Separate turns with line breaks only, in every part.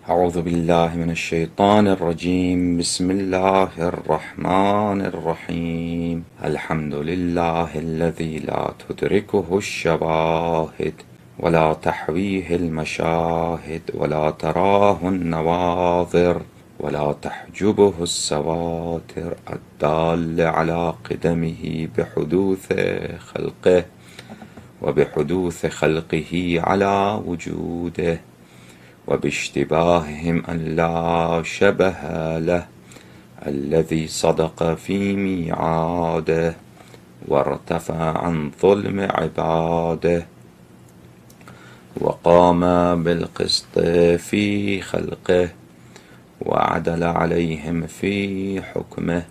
أعوذ بالله من الشيطان الرجيم. بسم الله الرحمن الرحيم. الحمد لله الذي لا تدركه الشواهد ولا تحويه المشاهد ولا تراه النواظر ولا تحجبه السواتر، الدال على قدمه بحدوث خلقه وبحدوث خلقه على وجوده، وباشتباههم أن لا شبه له، الذي صدق في ميعاده وارتفع عن ظلم عباده، وقام بالقسط في خلقه وعدل عليهم في حكمه.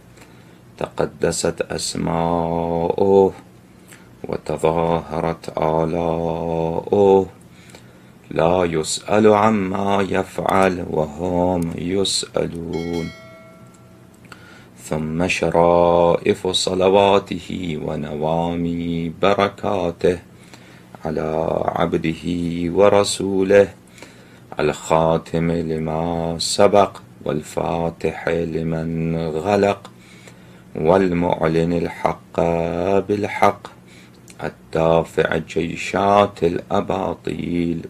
تقدست أسماؤه وتظاهرت آلاؤه، لا يسأل عما يفعل وهم يسألون. ثم شرائف صلواته ونوامي بركاته على عبده ورسوله الخاتم لما سبق والفاتح لمن غلق والمعلن الحق بالحق، الدافع جيشات الأباطيل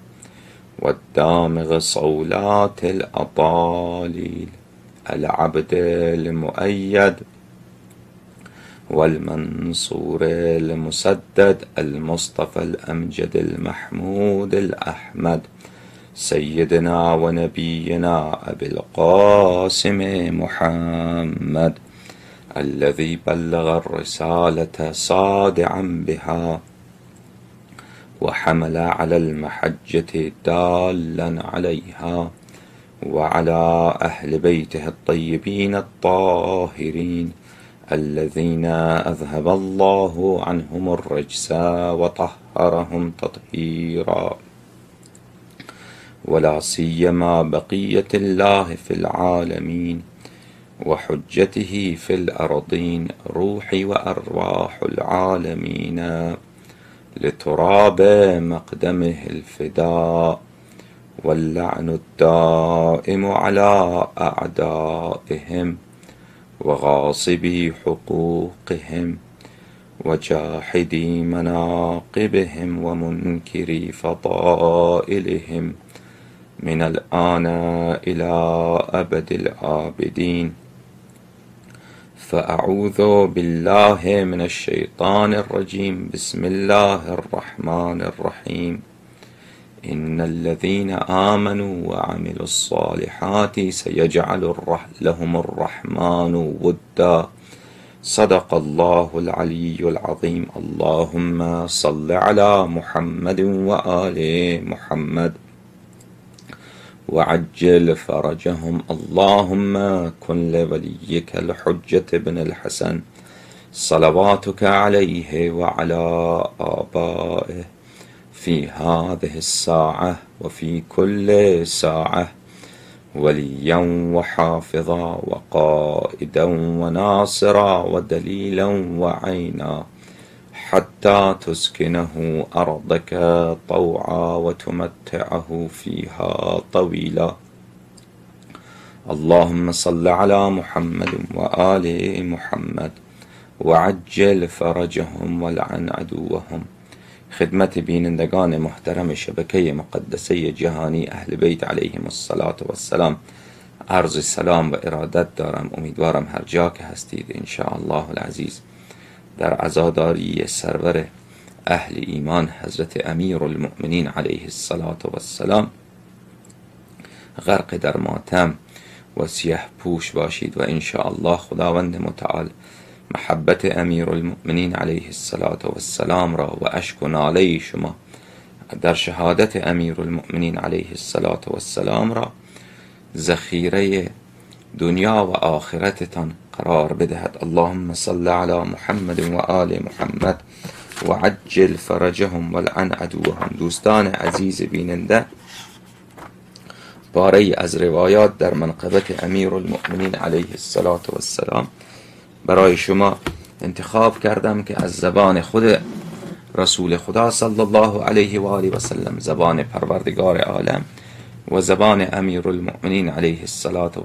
والدامغ صولات الأطاليل، العبد المؤيد والمنصور المسدد، المصطفى الأمجد المحمود الأحمد، سيدنا ونبينا أبي القاسم محمد، الذي بلغ الرسالة صادعا بها وحمل على المحجة دالا عليها، وعلى أهل بيته الطيبين الطاهرين الذين أذهب الله عنهم الرجس وطهرهم تطهيرا، ولا سيما بقية الله في العالمين وحجته في الأرضين، روحي وأرواح العالمين لتراب مقدمه الفداء، واللعن الدائم على أعدائهم وغاصبي حقوقهم وجاحدي مناقبهم ومنكري فضائلهم من الآن إلى أبد الآبدين. فأعوذ بالله من الشيطان الرجيم. بسم الله الرحمن الرحيم. إن الذين آمنوا وعملوا الصالحات سيجعل لهم الرحمن ودا. صدق الله العلي العظيم. اللهم صل على محمد وآل محمد وعجل فرجهم. اللهم كن لوليك الحجة بن الحسن صلواتك عليه وعلى آبائه في هذه الساعة وفي كل ساعة وليا وحافظا وقائدا وناصرا ودليلا وعينا، حتى تسكنه أرضك طوعا وتمتعه فيها طويلا. اللهم صل على محمد وآل محمد وعجل فرجهم ولعن عدوهم. خدمت بینندگان محترم شبکه مقدسه جهانی اهل بیت علیهم الصلاة والسلام عرض سلام و ارادت دارم. امیدوارم هر جا که هستید انشاءالله العزیز در عزاداری سرور اهل ایمان حضرت امیر المؤمنین علیه الصلاة والسلام غرق در ماتم و سیه پوش باشید، و انشاءالله خداوند متعال محبت امیر المؤمنین علیه الصلاة والسلام را و اشک و ناله شما در شهادت امیر المؤمنین علیه الصلاة والسلام را ذخیره دنیا و آخرتتان قرار بدهد. اللهم صل علی محمد و آل محمد و عجل فرجهم ولعن عدوهم. دوستان عزیز بیننده، پاره از روایات در منقبت امیر المؤمنین علیه الصلاة والسلام برای شما انتخاب کردم که از زبان خود رسول خدا صلی الله علیه و آله و سلم، زبان پروردگار عالم، و زبان امیر المؤمنین علیه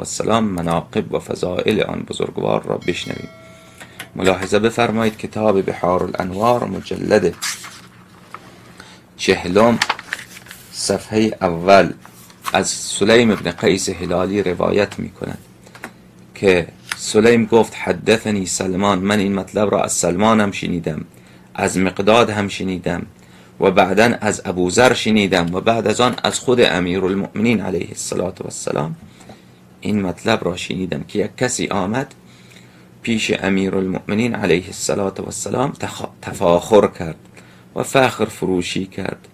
السلام مناقب و فضائل آن بزرگوار را بشنویم. ملاحظه بفرمایید کتاب بحار الانوار مجلد 40 صفحه اول از سلیم بن قیس هلالی روایت می کند که سلیم گفت حدثنی سلمان، من این مطلب را از سلمان هم شنیدم، از مقداد هم شنیدم و بعدا از ابوذر شنیدم و بعد از آن از خود امیر المؤمنین علیه السلام این مطلب را شنیدم که یک کسی آمد پیش امیر المؤمنین علیه السلام تفاخر کرد و فخر فروشی کرد.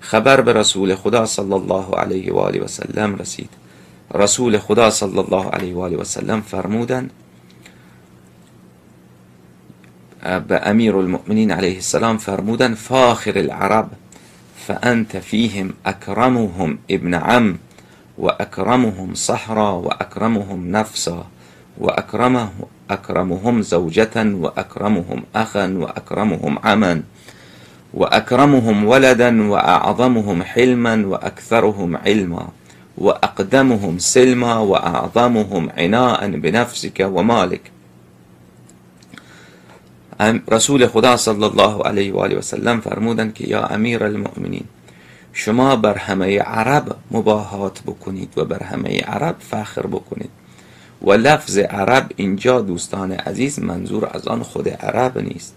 خبر به رسول خدا صلی الله علیه و آله و سلم رسید. رسول خدا صلی الله علیه و آله و سلم فرمودند به امیر المؤمنین علیه السلام فرمودند فاخر العرب فانت فیهم اکرمهم ابن عم و اکرمهم صحرا و اکرمهم نفسا و اکرمهم زوجتا و اکرمهم اخا و اکرمهم عما و اکرمهم ولدا و اعظمهم حلما و اکثرهم علما و اقدمهم سلما و اعظمهم عناء بنفسك و مالک. رسول خدا صلی الله علیه و آله و سلم فرمودند که یا امیر المؤمنین، شما بر همه عرب مباهات بکنید و بر همه عرب فخر بکنید. و لفظ عرب اینجا دوستان عزیز منظور از آن خود عرب نیست،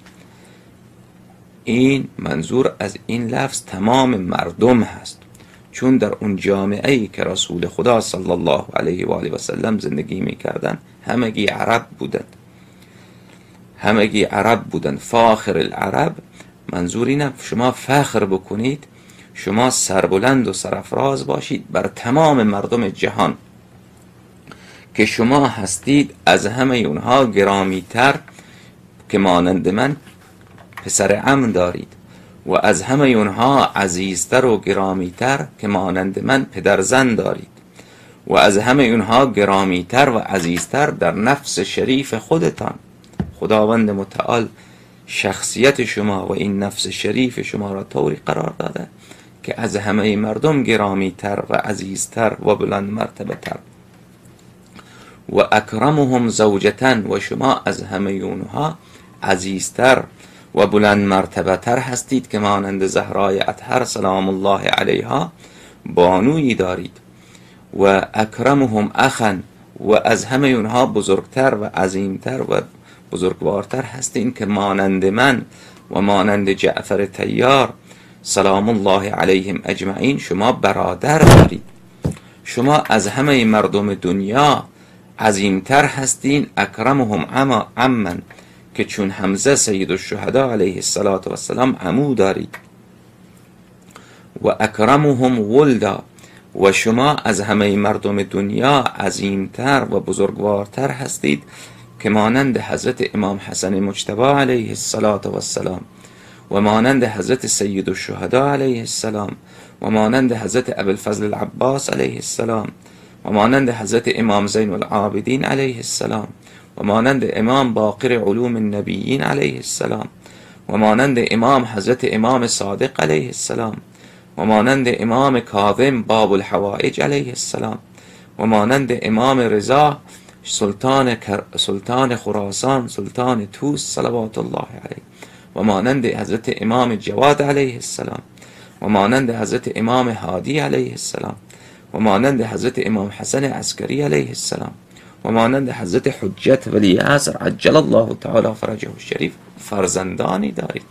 این منظور از این لفظ تمام مردم هست، چون در اون جامعه ای که رسول خدا صلی الله علیه و آله و سلم زندگی می‌کردند همگی عرب بودند، همگی عرب بودند. فاخر العرب منظور اینه شما فخر بکنید، شما سربلند و سرافراز باشید بر تمام مردم جهان که شما هستید از همه اونها گرامی تر که مانند من پسر عم دارید و از همه اونها عزیزتر و گرامی تر که مانند من پدرزن دارید و از همه اونها گرامی تر و عزیزتر در نفس شریف خودتان. خداوند متعال شخصیت شما و این نفس شریف شما را طوری قرار داده که از همه مردم گرامی تر و عزیزتر و بلند مرتبه تر. و اکرمهم زوجتن و شما از همه اونها عزیزتر و بلند مرتبه تر هستید که مانند زهرای اطهر سلام الله علیها بانویی دارید. و اکرمهم اخا و از همه اونها بزرگتر و عظیمتر و بزرگوارتر هستین که مانند من و مانند جعفر طیار سلام الله علیهم اجمعین شما برادر دارید. شما از همه مردم دنیا عظیمتر هستین. اکرمهم عمن که چون حمزه سید الشهدا علیه السلام عمو دارید. و اکرمهم ولدا و شما از همه مردم دنیا عظیمتر و بزرگوارتر هستید که مانند حضرت امام حسن مجتبی علیه السلام و مانند حضرت سید الشهدا علیه السلام و مانند حضرت ابوالفضل العباس علیه السلام و مانند حضرت امام زین العابدین علیه السلام و مانند امام باقر علوم النبیین علیه السلام و مانند امام حضرت امام صادق علیه السلام و مانند امام کاظم باب الحوائج علیه السلام و مانند امام رضا سلطان خراسان سلطان توس صلوات الله علیه و مانند حضرت امام جواد علیه السلام و مانند حضرت امام هادی علیه السلام و مانند حضرت امام حسن عسکری علیه السلام و مانند حضرت حجت ولی عصر عجل الله تعالی فرجه الشریف فرزندانی دارید.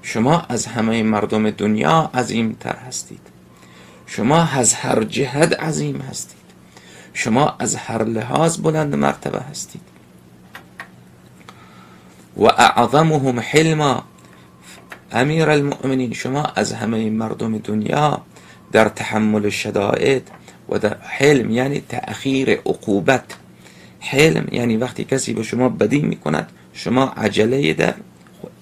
شما از همه مردم دنیا عظیم تر هستید. شما از هر جهت عظیم هستید. شما از هر لحاظ بلند مرتبه هستید. و اعظمهم حلما، امیر المؤمنین شما از همه مردم دنیا در تحمل شدائد و در حلم یعنی تأخیر عقوبت. حلم یعنی وقتی کسی به شما بدی میکند شما عجله در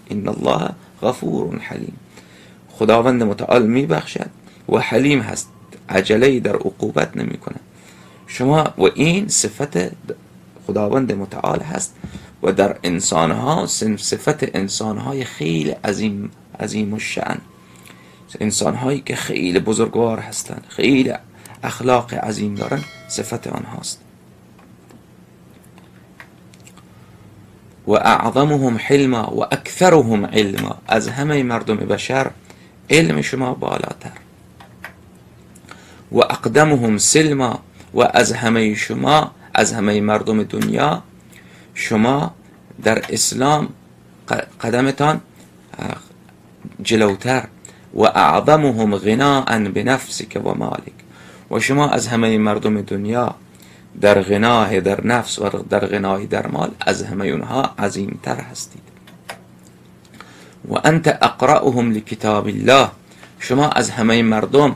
ان الله غفور حلیم، خداوند متعال میبخشد و حلیم هست، عجله در عقوبت نمیکنه شما و این صفت خداوند متعال هست و در انسانها صفت انسانهای خیلی عظیم الشأن، انسانهایی که خیلی بزرگوار هستند، خیلی اخلاق عظیم دارن صفت آنهاست. و اعظمهم حلما و اکثرهم علما، از همه مردم بشر علم شما بالاتر. و اقدمهم سلما، و از همه شما، از همه مردم دنیا شما در اسلام قدمتان جلوتر. و اعظمهم غناء بنفسک و مالک، و شما از همه مردم دنیا در غنای در نفس و در غنای در مال از همه اونها عظیمتر هستید. و انت اقرأهم لکتاب الله، شما از همه مردم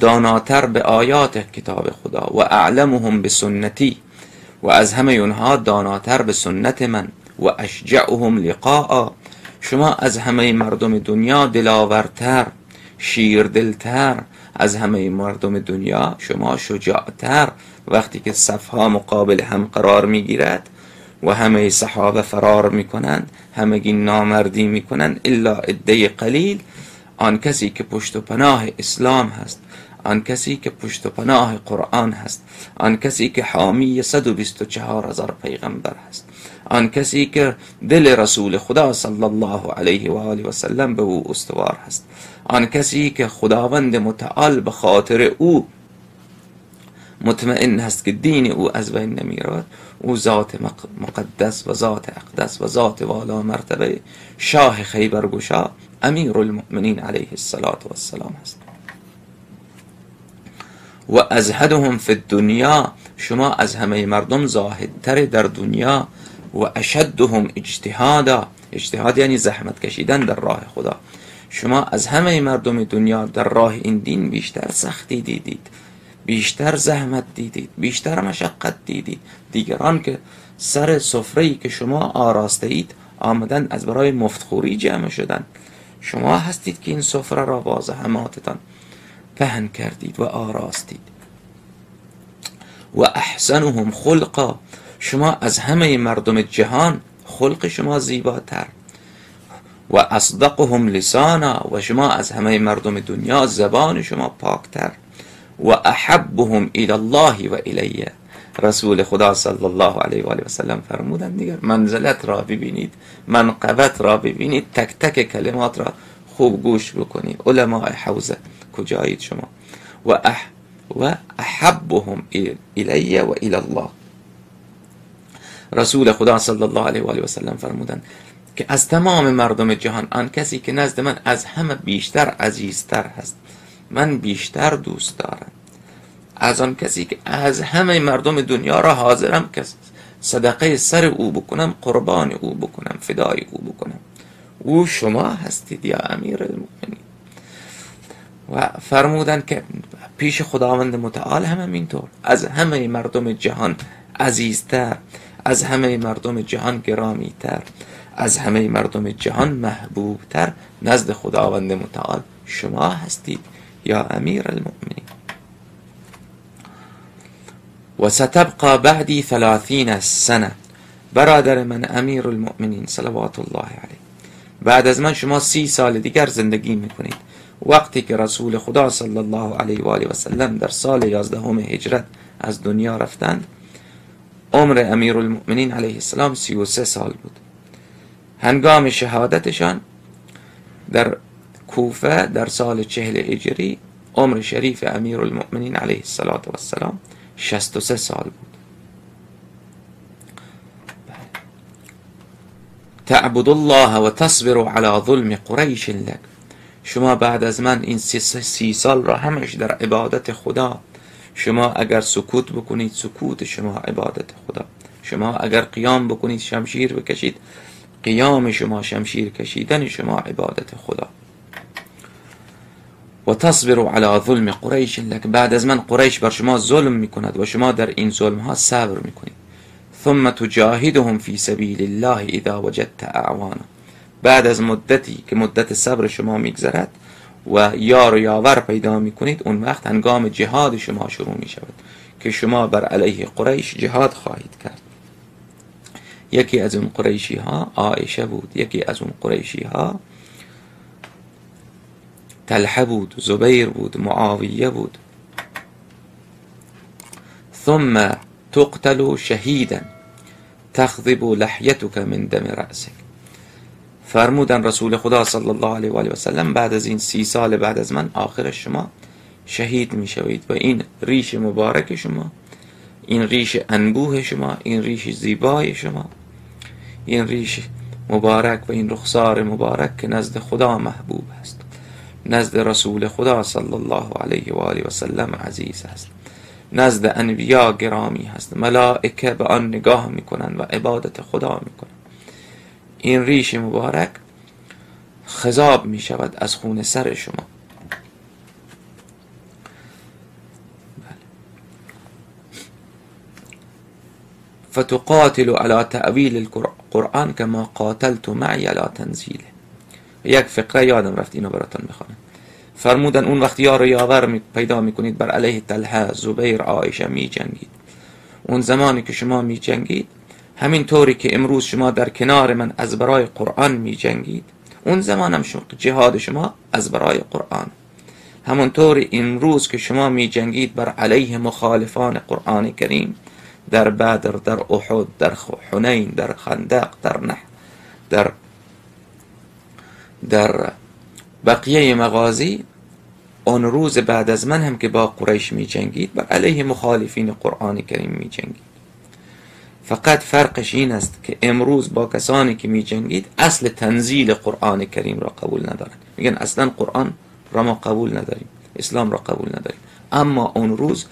داناتر به آیات کتاب خدا. و اعلمهم بسنتی، و از همه اونها داناتر به سنت من. و اشجعهم لقاء، شما از همه مردم دنیا دلاورتر، شیردلتر، از همه مردم دنیا شما شجاعتر. وقتی که صفها مقابل هم قرار میگیرد و همه صحابه فرار میکنند، همگی نامردی میکنند الا عده قلیل، آن کسی که پشت و پناه اسلام هست، آن کسی که پشت و پناه قرآن هست، آن کسی که حامی 124,000 پیغمبر هست، آن کسی که دل رسول خدا صلی الله علیه و آله و سلم به او استوار هست، آن کسی که خداوند متعال به خاطر او مطمئن هست که دین او از بین نمیرود، او ذات مقدس و ذات اقدس و ذات والا مرتبه شاه خیبرگشا امیر المؤمنین علیه السلام هست. و ازهدهم فی الدنیا، شما از همه مردم زاهدتر در دنیا. و اشدهم اجتهادا، اجتهاد یعنی زحمت کشیدن در راه خدا، شما از همه مردم دنیا در راه این دین بیشتر سختی دیدید، بیشتر زحمت دیدید، بیشتر مشقت دیدید. دیگران که سر سفره‌ای که شما آراسته اید آمدن از برای مفتخوری جمع شدن، شما هستید که این سفره را با زحماتتان پهن کردید و آراستید. و احسنهم خلقا، شما از همه مردم جهان خلق شما زیباتر. و اصدقهم لسانا، و شما از همه مردم دنیا زبان شما پاکتر. و احبهم الی الله و الیه، رسول خدا صلی الله علیه و آله و سلم فرمودند دیگر منزلت را ببینید، منقبت را ببینید، تک تک کلمات را خوب گوش بکنید. علماء حوزه کجایید شما؟ و احبهم الیه و الی الله، رسول خدا صلی الله علیه و آله و سلم فرمودند که از تمام مردم جهان آن کسی که نزد من از همه بیشتر عزیزتر هست، من بیشتر دوست دارم از آن کسی که از همه مردم دنیا را حاضرم که صدقه سر او بکنم، قربان او بکنم، فدای او بکنم. او شما هستید یا امیر المؤمنین. و فرمودن که پیش خداوند متعال هم اینطور، از همه مردم جهان عزیزتر، از همه مردم جهان گرامیتر، از همه مردم جهان محبوبتر نزد خداوند متعال شما هستید یا امیر المؤمنین. و ستبقى بعدی 30 سنه، برادر من امیر المؤمنین صلوات الله علیه، بعد از من شما 30 سال دیگر زندگی میکنید. وقتی که رسول خدا صلی الله علیه و آله و سلم در سال 11 هجرت از دنیا رفتند، عمر امیر المؤمنین علیه السلام 33 سال بود. هنگام شهادتشان در کوفه در سال 40 هجری عمر شریف امیر المؤمنین علیه السلام 63 سال بود. تعبد الله و تصبر على ظلم قریش لک، شما بعد از من این 30 سال را همش در عبادت خدا، شما اگر سکوت بکنید سکوت شما عبادت خدا، شما اگر قیام بکنید شمشیر بکشید قیام شما شمشیر کشیدن شما عبادت خدا. و تصبر علی ظلم قریش لک، بعد از من قریش بر شما ظلم میکند و شما در این ظلم ها صبر میکنید. ثم تجاهدهم فی سبیل الله اذا وجدت اعوانا، بعد از مدتی که مدت صبر شما میگذرد و یار و یاور پیدا میکنید، اون وقت هنگام جهاد شما شروع میشود که شما بر علیه قریش جهاد خواهید کرد. یکی از اون قریشی ها عایشه بود، یکی از اون قریشی ها طلحه بود، زبیر بود، معاویه بود. ثم تقتل شهیدا تخضب لحیتک من دم رأسک. فرمودن رسول خدا صلی الله علیه و آله و سلم بعد از این 30 سال بعد از من آخر شما شهید می شوید و این ریش مبارک شما، این ریش انبوه شما، این ریش زیبای شما، این ریش مبارک و این رخسار مبارک که نزد خدا محبوب است، نزد رسول خدا صلی الله علیه و آله و سلم عزیز است، نزد انبیا گرامی هست، ملائکه به آن نگاه میکنن و عبادت خدا میکنن. این ریش مبارک خضاب می شود از خون سر شما. فتقاتل على تأویل القرآن كما قاتلت معي على تنزیله. یک فقره یادم رفت اینو براتون بخونم. فرمودن اون وقت یار و یاور پیدا میکنید بر علیه طلحه، زبیر، عایشه می جنگید. اون زمانی که شما می جنگید همین طوری که امروز شما در کنار من از برای قرآن می جنگید، اون زمان هم جهاد شما از برای قرآن. همونطوری امروز که شما می جنگید بر علیه مخالفان قرآن کریم در بدر، در احد، در حنین، در خندق، در بقیه مغازی، اون روز بعد از من هم که با قریش می جنگید بر علیه مخالفین قرآن کریم می جنگید. فقط فرقش این است که امروز با کسانی که می جنگید اصل تنزیل قرآن کریم را قبول ندارن، میگن اصلا قرآن را ما قبول نداریم، اسلام را قبول نداریم. اما اون روز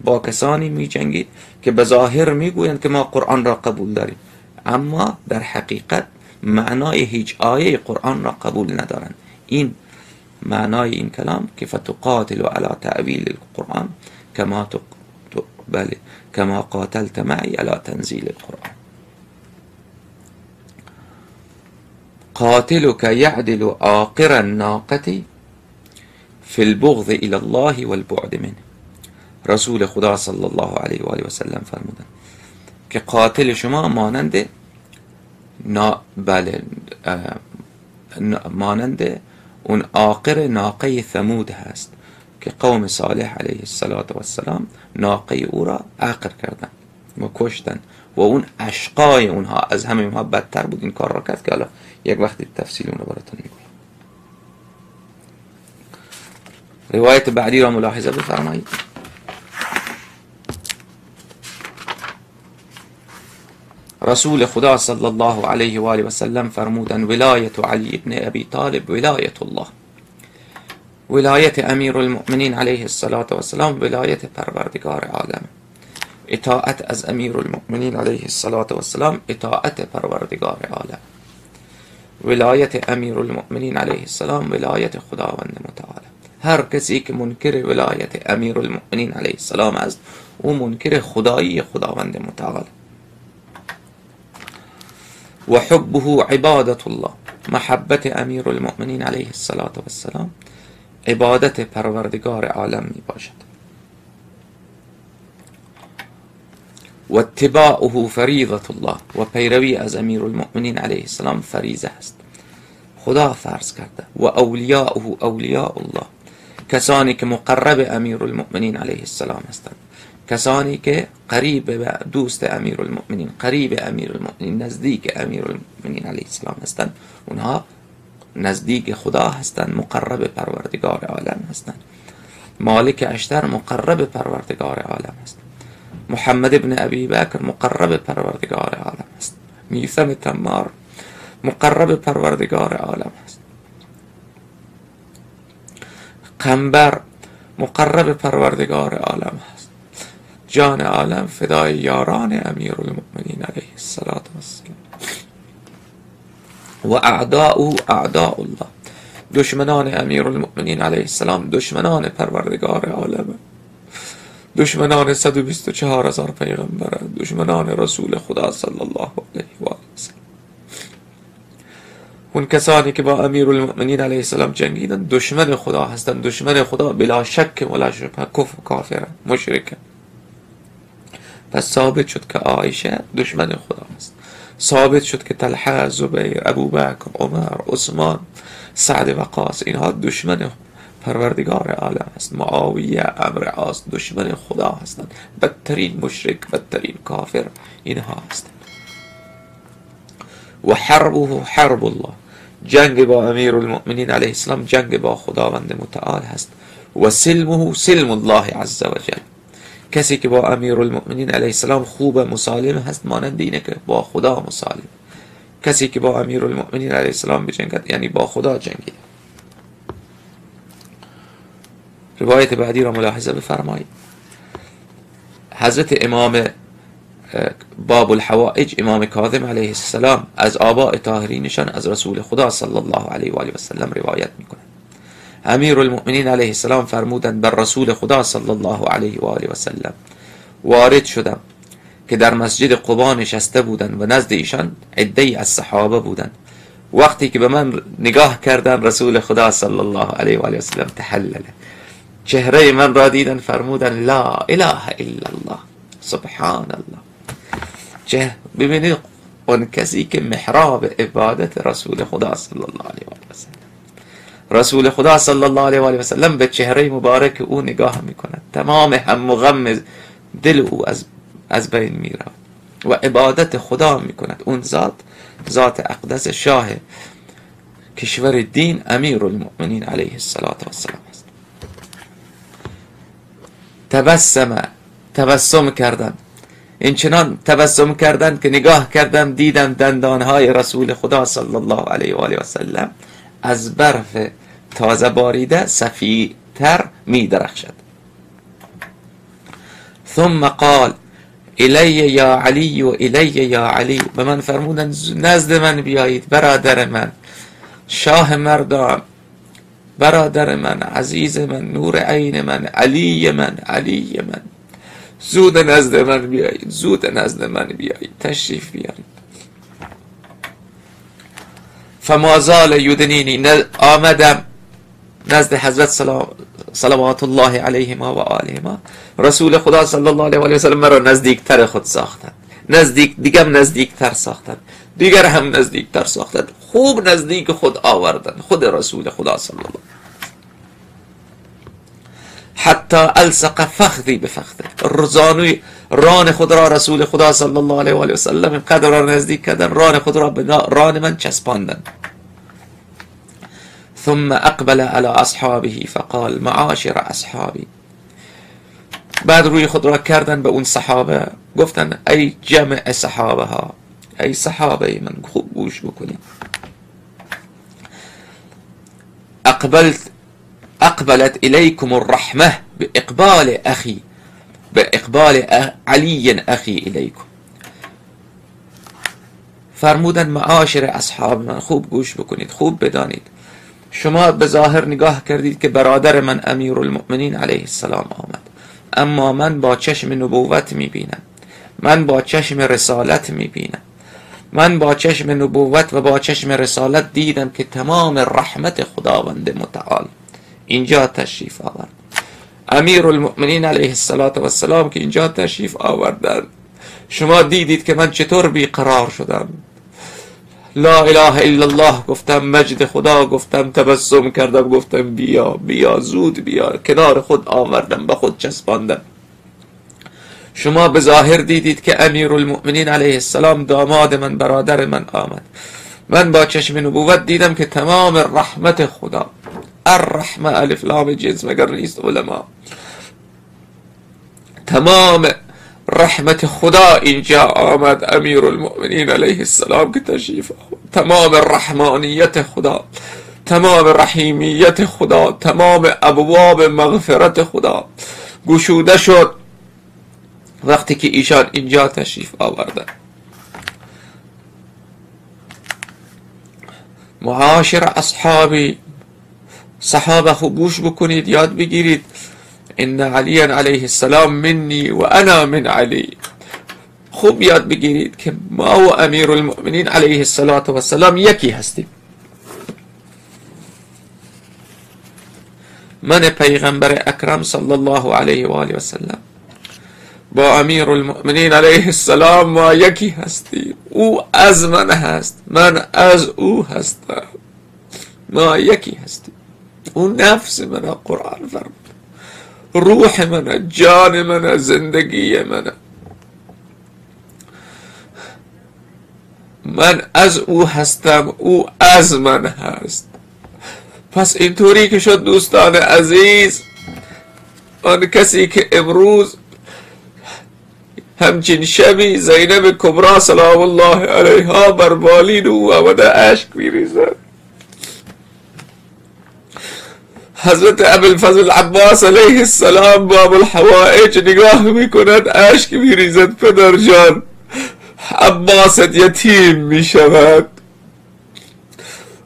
با کسانی می جنگید که به ظاهر می گویند که ما قرآن را قبول داریم، اما در حقیقت معنای هیچ آیه قرآن را قبول ندارند. این معنای این کلام که فتقاتل علی تأویل القرآن كما قاتلت معي على تنزيل القرآن. قاتلك يعدل عاقر الناقة في البغض إلى الله والبعد منه. رسول خدا صلی الله علیه و آله و سلم فرمودن که قاتل شما مانند اون عاقر ناقه ثمود هست که قوم صالح علیه السلام ناقه او را عقر کردن و کشتن و اون اشقای اونها از همه اونها بدتر بود این کار را کرد که حالا یک وقتی تفصیل اون رو براتون میگویم. روایت بعدی را ملاحظه بفرمایید. رسول خدا صلی الله علیه و آله و سلم فرمودن ولایت علی ابن ابی طالب ولایت الله. ولایت امیر المؤمنین علیه السلام ولایت پروردگار عالم. اطاعت از امیر المؤمنین علیه السلام اطاعت پروردگار عالم. ولایت امیر المؤمنین علیه السلام ولایت خداوند متعال. هر کسی که منکر ولایت امیر المؤمنین علیه السلام است او منکر خدایی خداوند متعال. و حبه عبادت الله. محبت امیر المؤمنین علیه السلام عبادت پروردگار عالم می باشد. و اتباعه فریضة الله. و پیروی از امیر المؤمنین علیه السلام فریضه است، خدا فرض کرده. و اولیاءه اولیاء الله. کسانی که مقرب امیر المؤمنین علیه السلام هستند، کسانی که قریب به دوست امیر المؤمنین، قریب امیر المؤمنین، نزدیک امیر المؤمنین علیه السلام هستند، اونها نزدیک خدا هستند، مقرب پروردگار عالم هستند. مالک اشتر مقرب پروردگار عالم است. محمد ابن ابی بکر مقرب پروردگار عالم است. میثم تمار مقرب پروردگار عالم است. قنبر مقرب پروردگار عالم است. جان عالم فدای یاران امیر المؤمنین علیه السلام. و اعداء اعداء الله. دشمنان امیر المؤمنین علیه السلام دشمنان پروردگار عالم، دشمنان 124,000 پیغمبر، دشمنان رسول خدا صلی الله علیه و آله و سلم. اون کسانی که با امیر المؤمنین علیه السلام جنگیدن دشمن خدا هستند. دشمن خدا بلا شک ولا شبهه کفر کافر مشرک. پس ثابت شد که عایشه دشمن خدا است. ثابت شد که طلحه، زبیر، ابوبکر، عمر، عثمان، سعد وقاص اینها دشمن پروردگار عالم است. معاویه عمرو عاص دشمن خدا هستند، بدترین مشرک، بدترین کافر اینها هستند. و حربه حرب الله، جنگ با امیر المؤمنین علیه السلام جنگ با خداوند متعال هست. و سلمه سلم الله عز و جل، کسی که با امیر المؤمنین علیه السلام خوب مسالم هست مانند اینه که با خدا مسالم. کسی که با امیر المؤمنین علیه السلام بجنگد یعنی با خدا جنگید. روایت بعدی را ملاحظه بفرمایید. حضرت امام باب الحوائج امام کاظم علیه السلام از آباء طاهرینشان از رسول خدا صلی الله علیه و آله و سلم روایت میکنند. امیر المؤمنین علیه السلام فرمودند بر رسول خدا صلی الله علیه و آله و سلم وارد شدم که در مسجد قبا نشسته بودند و نزد ایشان عده‌ای از صحابه بودند. وقتی که به من نگاه کردند رسول خدا صلی الله علیه و آله و سلم تحلل، چهره من را دیدن، فرمودن لا اله الا الله سبحان الله. ببینید اون کسی که محراب عبادت رسول خدا صلی الله علیه و آله و سلم، رسول خدا صلی الله علیه و آله و سلم به چهره مبارک او نگاه میکند، تمام هم و غم دل او از بین میره و عبادت خدا میکند. اون ذات اقدس شاه کشور دین امیر المؤمنین علیه السلام است. تبسم کردن، اینچنان تبسم کردن که نگاه کردم دیدم دندانهای رسول خدا صلی الله علیه و آله و سلم از برف تازه باریده سفیدتر می درخشد. ثم قال الی یا علی و الی یا علی، به من فرمودن نزد من بیایید برادر من، شاه مردان، برادر من، عزیز من، نور عین من، علی من، علی من، زود نزد من بیایید، زود نزد من بیایید، تشریف بیارید. فما زال یدنینی، آمدم نزد حضرت صلوات الله علیهما و آلهما، رسول خدا صلی الله علیه و آله و سلم مرا نزدیکتر خود ساختند، دیگم نزدیکتر ساختند، دیگر هم نزدیکتر ساختند، خوب نزدیک خود آوردند، خود رسول خدا صلی الله علیه حتی الصق فخذی بفخذه، زانوی ران خود را رسول خدا صلی الله علیه و آله و سلم قدر را نزدیک کردن، ران خود را به ران من چسباندن. ثم اقبل على اصحابه فقال معاشر اصحابی، بعد روی خود را کردن به اون صحابه، گفتن ای جمع صحابه ها، ای صحابه من خوب گوش بکنید. اقبلت الیکم الرحمه باقبال اخی، باقبال علی اخی الیکم. فرمودن معاشر اصحاب من خوب گوش بکنید، خوب بدانید، شما به ظاهر نگاه کردید که برادر من امیر المؤمنین علیه السلام آمد، اما من با چشم نبوت میبینم، من با چشم رسالت میبینم، من با چشم نبوت و با چشم رسالت دیدم که تمام رحمت خداوند متعال اینجا تشریف آورد. امیر المؤمنین علیه السلام که اینجا تشریف آوردن، شما دیدید که من چطور بیقرار شدم، لا اله الا الله گفتم، مجد خدا گفتم، تبسم کردم، گفتم بیا بیا زود بیا، کنار خود آوردم، به خود چسباندم. شما به ظاهر دیدید که امیر المؤمنین علیه السلام داماد من، برادر من آمد، من با چشم نبوت دیدم که تمام رحمت خدا، الرحمه الف لام جنس مگر نیست علما، تمام رحمت خدا اینجا آمد، امیر المؤمنین علیه السلام که تشریف آورد، تمام رحمانیت خدا، تمام رحیمیت خدا، تمام ابواب مغفرت خدا گشوده شد وقتی که ایشان اینجا تشریف آوردن. معاشر اصحابی، صحابه خوب گوش بکنید، یاد بگیرید، ان علی علیه السلام منی و انا من علی. خوب یاد بگیرید که ما و امیر المؤمنین علیه السلام یکی هستیم. من پیغمبر اکرم صلی الله علیه و آله و سلم با امیر المؤمنین علیه السلام ما یکی هستیم. او از من هست، من از او هستم، ما یکی هستیم.
اون نفس منه. قرآن فرمود روح منه، جان منه، زندگی منه. من از او هستم، او از من هست. پس اینطوری که شد دوستان عزیز، آن کسی که امروز همچین شبی زینب کبرا سلام الله علیها بر بالین او آمده اشک میریزد، حضرت ابوالفضل عباس علیه السلام باب الحوائج نگاه میکند اشک میریزد، پدر جان عباست یتیم میشود.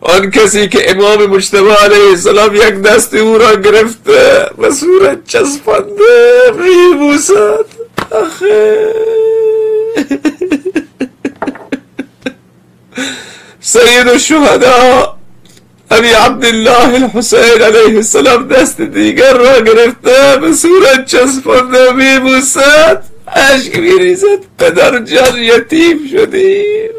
آن کسی که امام مجتبی علیه السلام یک دست او را گرفته و صورت چسبانده میبوسد. آخه سید الشهدا ابی عبدالله الحسین علیه السلام دست دیگر را گرفته به صورت چسبانده میبوسد، اشک میریزد. پدر جان یتیم شدیم.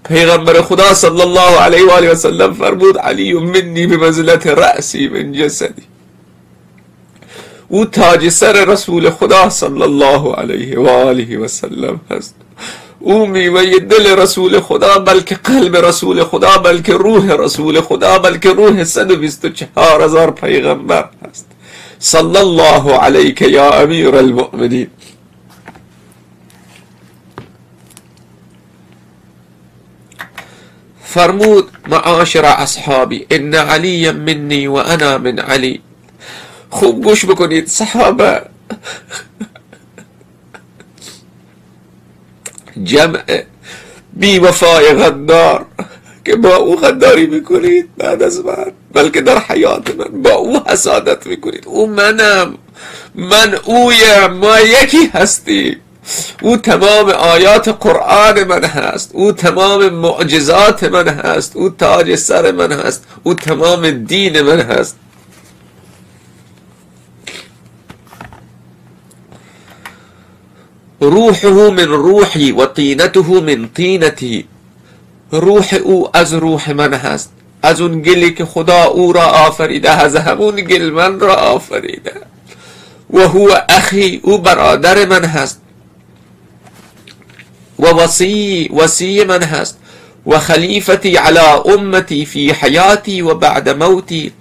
پیغمبر خدا صلی الله علیه و آله و سلم فرمود علی منی بمنزلت رأسی من جسدی. او تاج سر رسول خدا صلی الله علیه و آله و سلم هست. او میوه دل رسول خدا، بلکه قلب رسول خدا، بلکه روح رسول خدا، بلکه روح 124,000 پیغمبر هست. صلی الله علیک یا امیر المؤمنین. فرمود معاشر اصحابی ان علی منی و انا من علی. خوب گوش بکنید صحابه، جمع بی وفای غدار که با او غداری میکنید بعد از من، بلکه در حیات من با او حسادت میکنید. او منم، من اویم، ما یکی هستی. او تمام آیات قرآن من هست، او تمام معجزات من هست، او تاج سر من هست، او تمام دین من هست. روحه من روحی و طینته من طینتی. روح او از روح من هست، از اون گلی که خدا او را آفریده، از همون گل من را آفریده. و هو اخی، او برادر من هست. و وصی من هست. و خلیفتی علی امتی فی حیاتی و بعد موتی.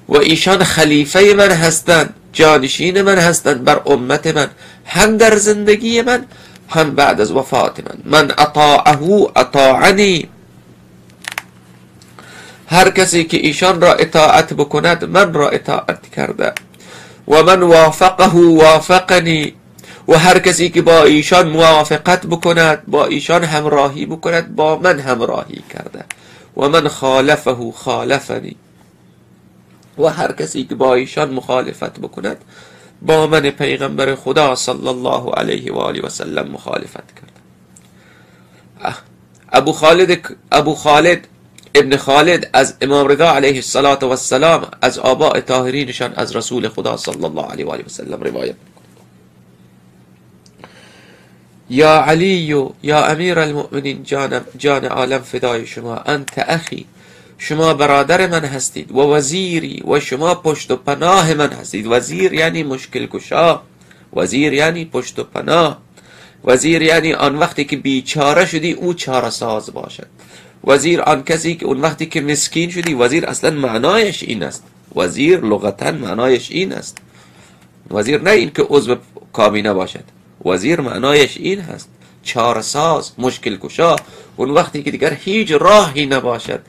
و ایشان خلیفه من هستند، جانشین من هستند بر امت من، هم در زندگی من هم بعد از وفات من. من اطاعه اطاعنی. هر کسی که ایشان را اطاعت بکند من را اطاعت کرده. و من وافقه وافقنی. و هر کسی که با ایشان موافقت بکند، با ایشان همراهی بکند، با من همراهی کرده. و من خالفه خالفنی. و هر کسی که با ایشان مخالفت بکند با من پیغمبر خدا صلی الله علیه و آله و سلم مخالفت کرد. ابو خالد ابن خالد از امام رضا علیه السلام از آباء طاهرینشان از رسول خدا صلی الله علیه و آله و سلم روایت می‌کند: یا علی یا امیر المؤمنین، جان عالم فدای شما، انت اخی، شما برادر من هستید، و وزیری، و شما پشت و پناه من هستید. وزیر یعنی مشکل کشا، وزیر یعنی پشت و پناه، وزیر یعنی آن وقتی که بیچاره شدی او چاره ساز باشد. وزیر آن کسی که اون وقتی که مسکین شدی، وزیر اصلا معنایش این است، وزیر لغتا معنایش این است. وزیر نه این که عضو کابینه باشد، وزیر معنایش این هست چاره ساز، مشکل کشا. اون وقتی که دیگر هیچ راهی نباشد،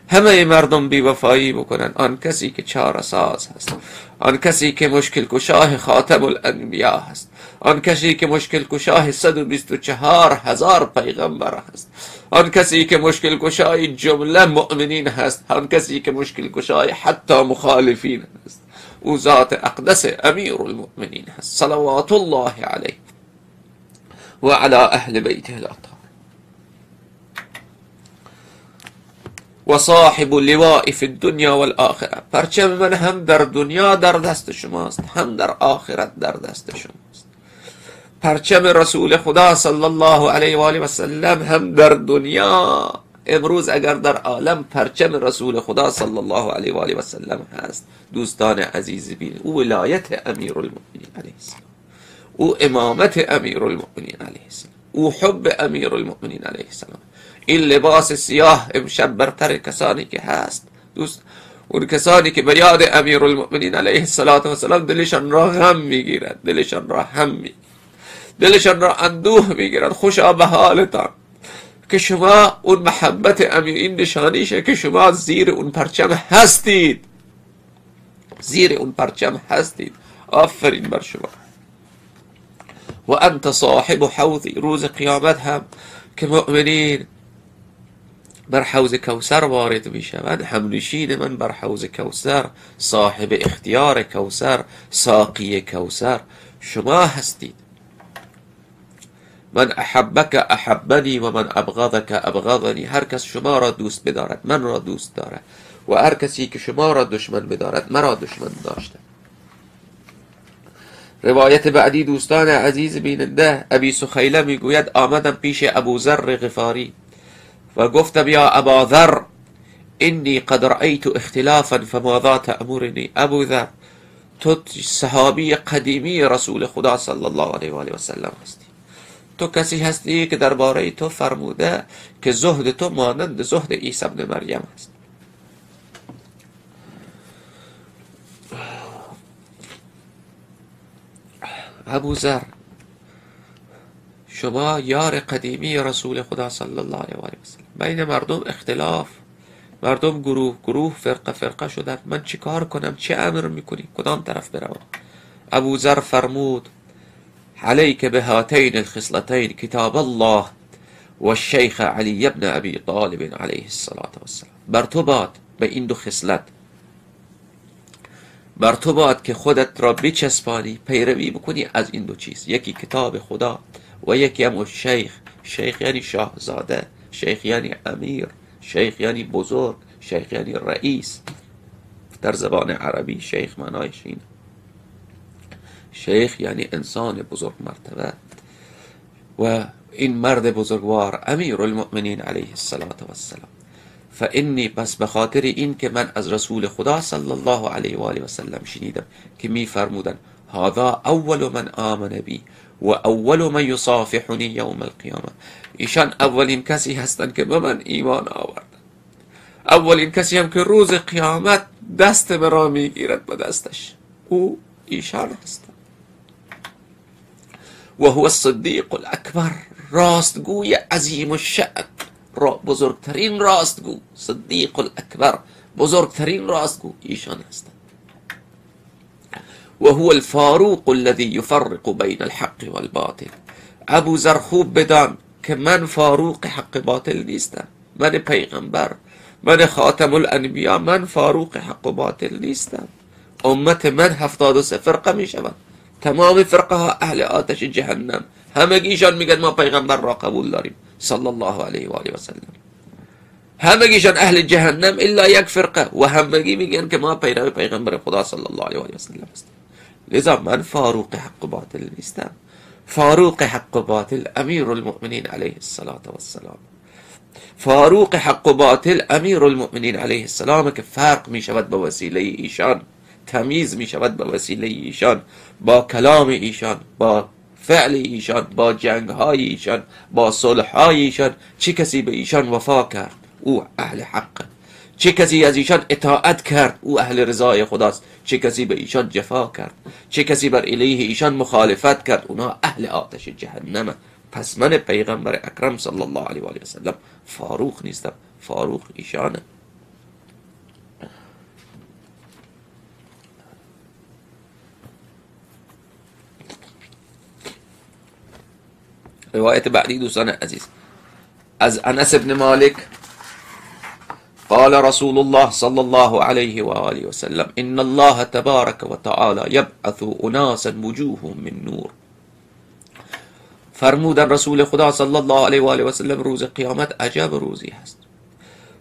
همه مردم بیوفایی بکنن، آن کسی که چاره ساز هست، آن کسی که مشکل کشاه خاتم الانبیا هست، آن کسی که مشکل کشاه 124,000 پیغمبر هست، آن کسی که مشکل کشای جمله مؤمنین هست، آن کسی که مشکل کشای حتی مخالفین هست، او ذات اقدس امیر المؤمنین هست صلوات الله علیه و علی اهل بیته الاطهار. و صاحب لواء فی الدنیا والآخره. پرچم من هم در دنیا در دست شماست، هم در آخرت در دست شماست. پرچم رسول خدا صلی الله علیه و آله و سلم هم در دنیا امروز اگر در عالم پرچم رسول خدا صلی الله علیه و آله و سلم هست دوستان عزیز بین، او ولایت امیرالمؤمنین علیه السلام، او امامت امیرالمؤمنین علیه السلام، او حب امیرالمؤمنین علیه السلام. این لباس سیاه امشب برتر کسانی که هست دوست، اون کسانی که به یاد امیرالمؤمنین علیه السلام دلشان را غم میگیرند، دلشان را هم میگیرند، دلشان را اندوه میگیرند. خوشا به حالتان که شما اون محبت امیر، این نشانیشه که شما زیر اون پرچم هستید، زیر اون پرچم هستید. آفرین بر شما. و انت صاحب حوضی، روز قیامت هم که مؤمنین بر حوض کوثر وارد می شوند، همنشین من بر حوض کوثر، صاحب اختیار کوثر، ساقی کوثر شما هستید. من احبک احبنی و من ابغضک ابغضنی، هر کس شما را دوست بدارد من را دوست دارد و هر کسی که شما را دشمن بدارد مرا دشمن داشته. روایت بعدی دوستان عزیز بیننده، ابی سخیله میگوید آمدم پیش ابو ذر غفاری و گفتم یا ابا ذر انی قد رأیت اختلافا فماذا تأمرنی. ابو ذر تو صحابی قدیمی رسول خدا صلی الله علیه و آله و سلم هستی، تو کسی هستی که درباره تو فرموده که زهد تو مانند زهد عیسی ابن مریم است. ابو ذر شما یار قدیمی رسول خدا صلی الله علیه و آله و سلم، بین مردم اختلاف، مردم گروه گروه فرقه فرقه شدن، من چی کار کنم؟ چه امر میکنی؟ کدام طرف بروم؟ ابو ذر فرمود علیک بهاتین الخصلتین کتاب الله و الشیخ علی ابن ابی طالب علیه الصلاة والسلام. بر تو باد به این دو خصلت، بر تو باد که خودت را بچسبانی، پیروی بکنی از این دو چیز، یکی کتاب خدا و یکی هم شیخ. شیخ یعنی شاهزاده، شیخ یعنی امیر، شیخ یعنی بزرگ، شیخ یعنی رئیس. در زبان عربی شیخ معنایش اینه، شیخ یعنی انسان بزرگ مرتبه. و این مرد بزرگوار امیرالمؤمنین علیه السلام. فانی، پس به خاطر این که من از رسول خدا صلی الله علیه و آله و سلم شنیدم که می فرمودن هذا اول من آمن بی و اول من یصافحنی یوم القیامه، ایشان اولین کسی هستند که به من ایمان آوردن، اولین کسی هم که روز قیامت دست مرا میگیرد به دستش، او ایشان هستند. و هو الصدیق الاکبر، راستگوی عظیم الشأن، بزرگترین راستگو، صدیق الاکبر، بزرگترین راستگو ایشان هستند. و هو الفاروق الذي يفرق بین الحق والباطل. ابو ذر خوب بدان که من فاروق حق باطل نیستم، من پیغمبر، من خاتم الانبیا، من فاروق حق و باطل نیستم. امت من 73 فرقه می شود، تمام فرقه ها اهل آتش جهنم، همگیشان میگن ما پیغمبر را قبول داریم صلی الله علیه و آله و سلم، همگیشان اهل جهنم الا یک فرقه و همگی میگن که ما پیرو پیغمبر خدا صلی الله علیه و آله و سلم هستیم. لذا من فاروق حق و باطل نیستم، فاروق حق و باطل امیرالمؤمنین علیه السلام. فاروق حق و باطل امیرالمؤمنین علیه السلام که فرق می شود به وسیله ایشان، تمیز می شود به وسیله ایشان، با کلام ایشان، با فعل ایشان، با جنگ های ایشان، با صلح های ایشان. چه کسی به ایشان وفا کرد او اهل حق، چه کسی از ایشان اطاعت کرد او اهل رضای خداست، چه کسی به ایشان جفا کرد، چه کسی بر علیه ایشان مخالفت کرد، اونا اهل آتش جهنم. پس من پیغمبر اکرم صلی الله علیه و آله و سلم فاروق نیستم، فاروق ایشانه. روایت بعدی دوستان عزیز از انس بن مالک قال رسول الله صلی الله علیه و آله و سلم ان الله تبارک و تعالی یبعث اناسا وجوههم من نور. فرمودن رسول خدا صلی الله علیه و آله و سلم روز قیامت عجب روزی هست،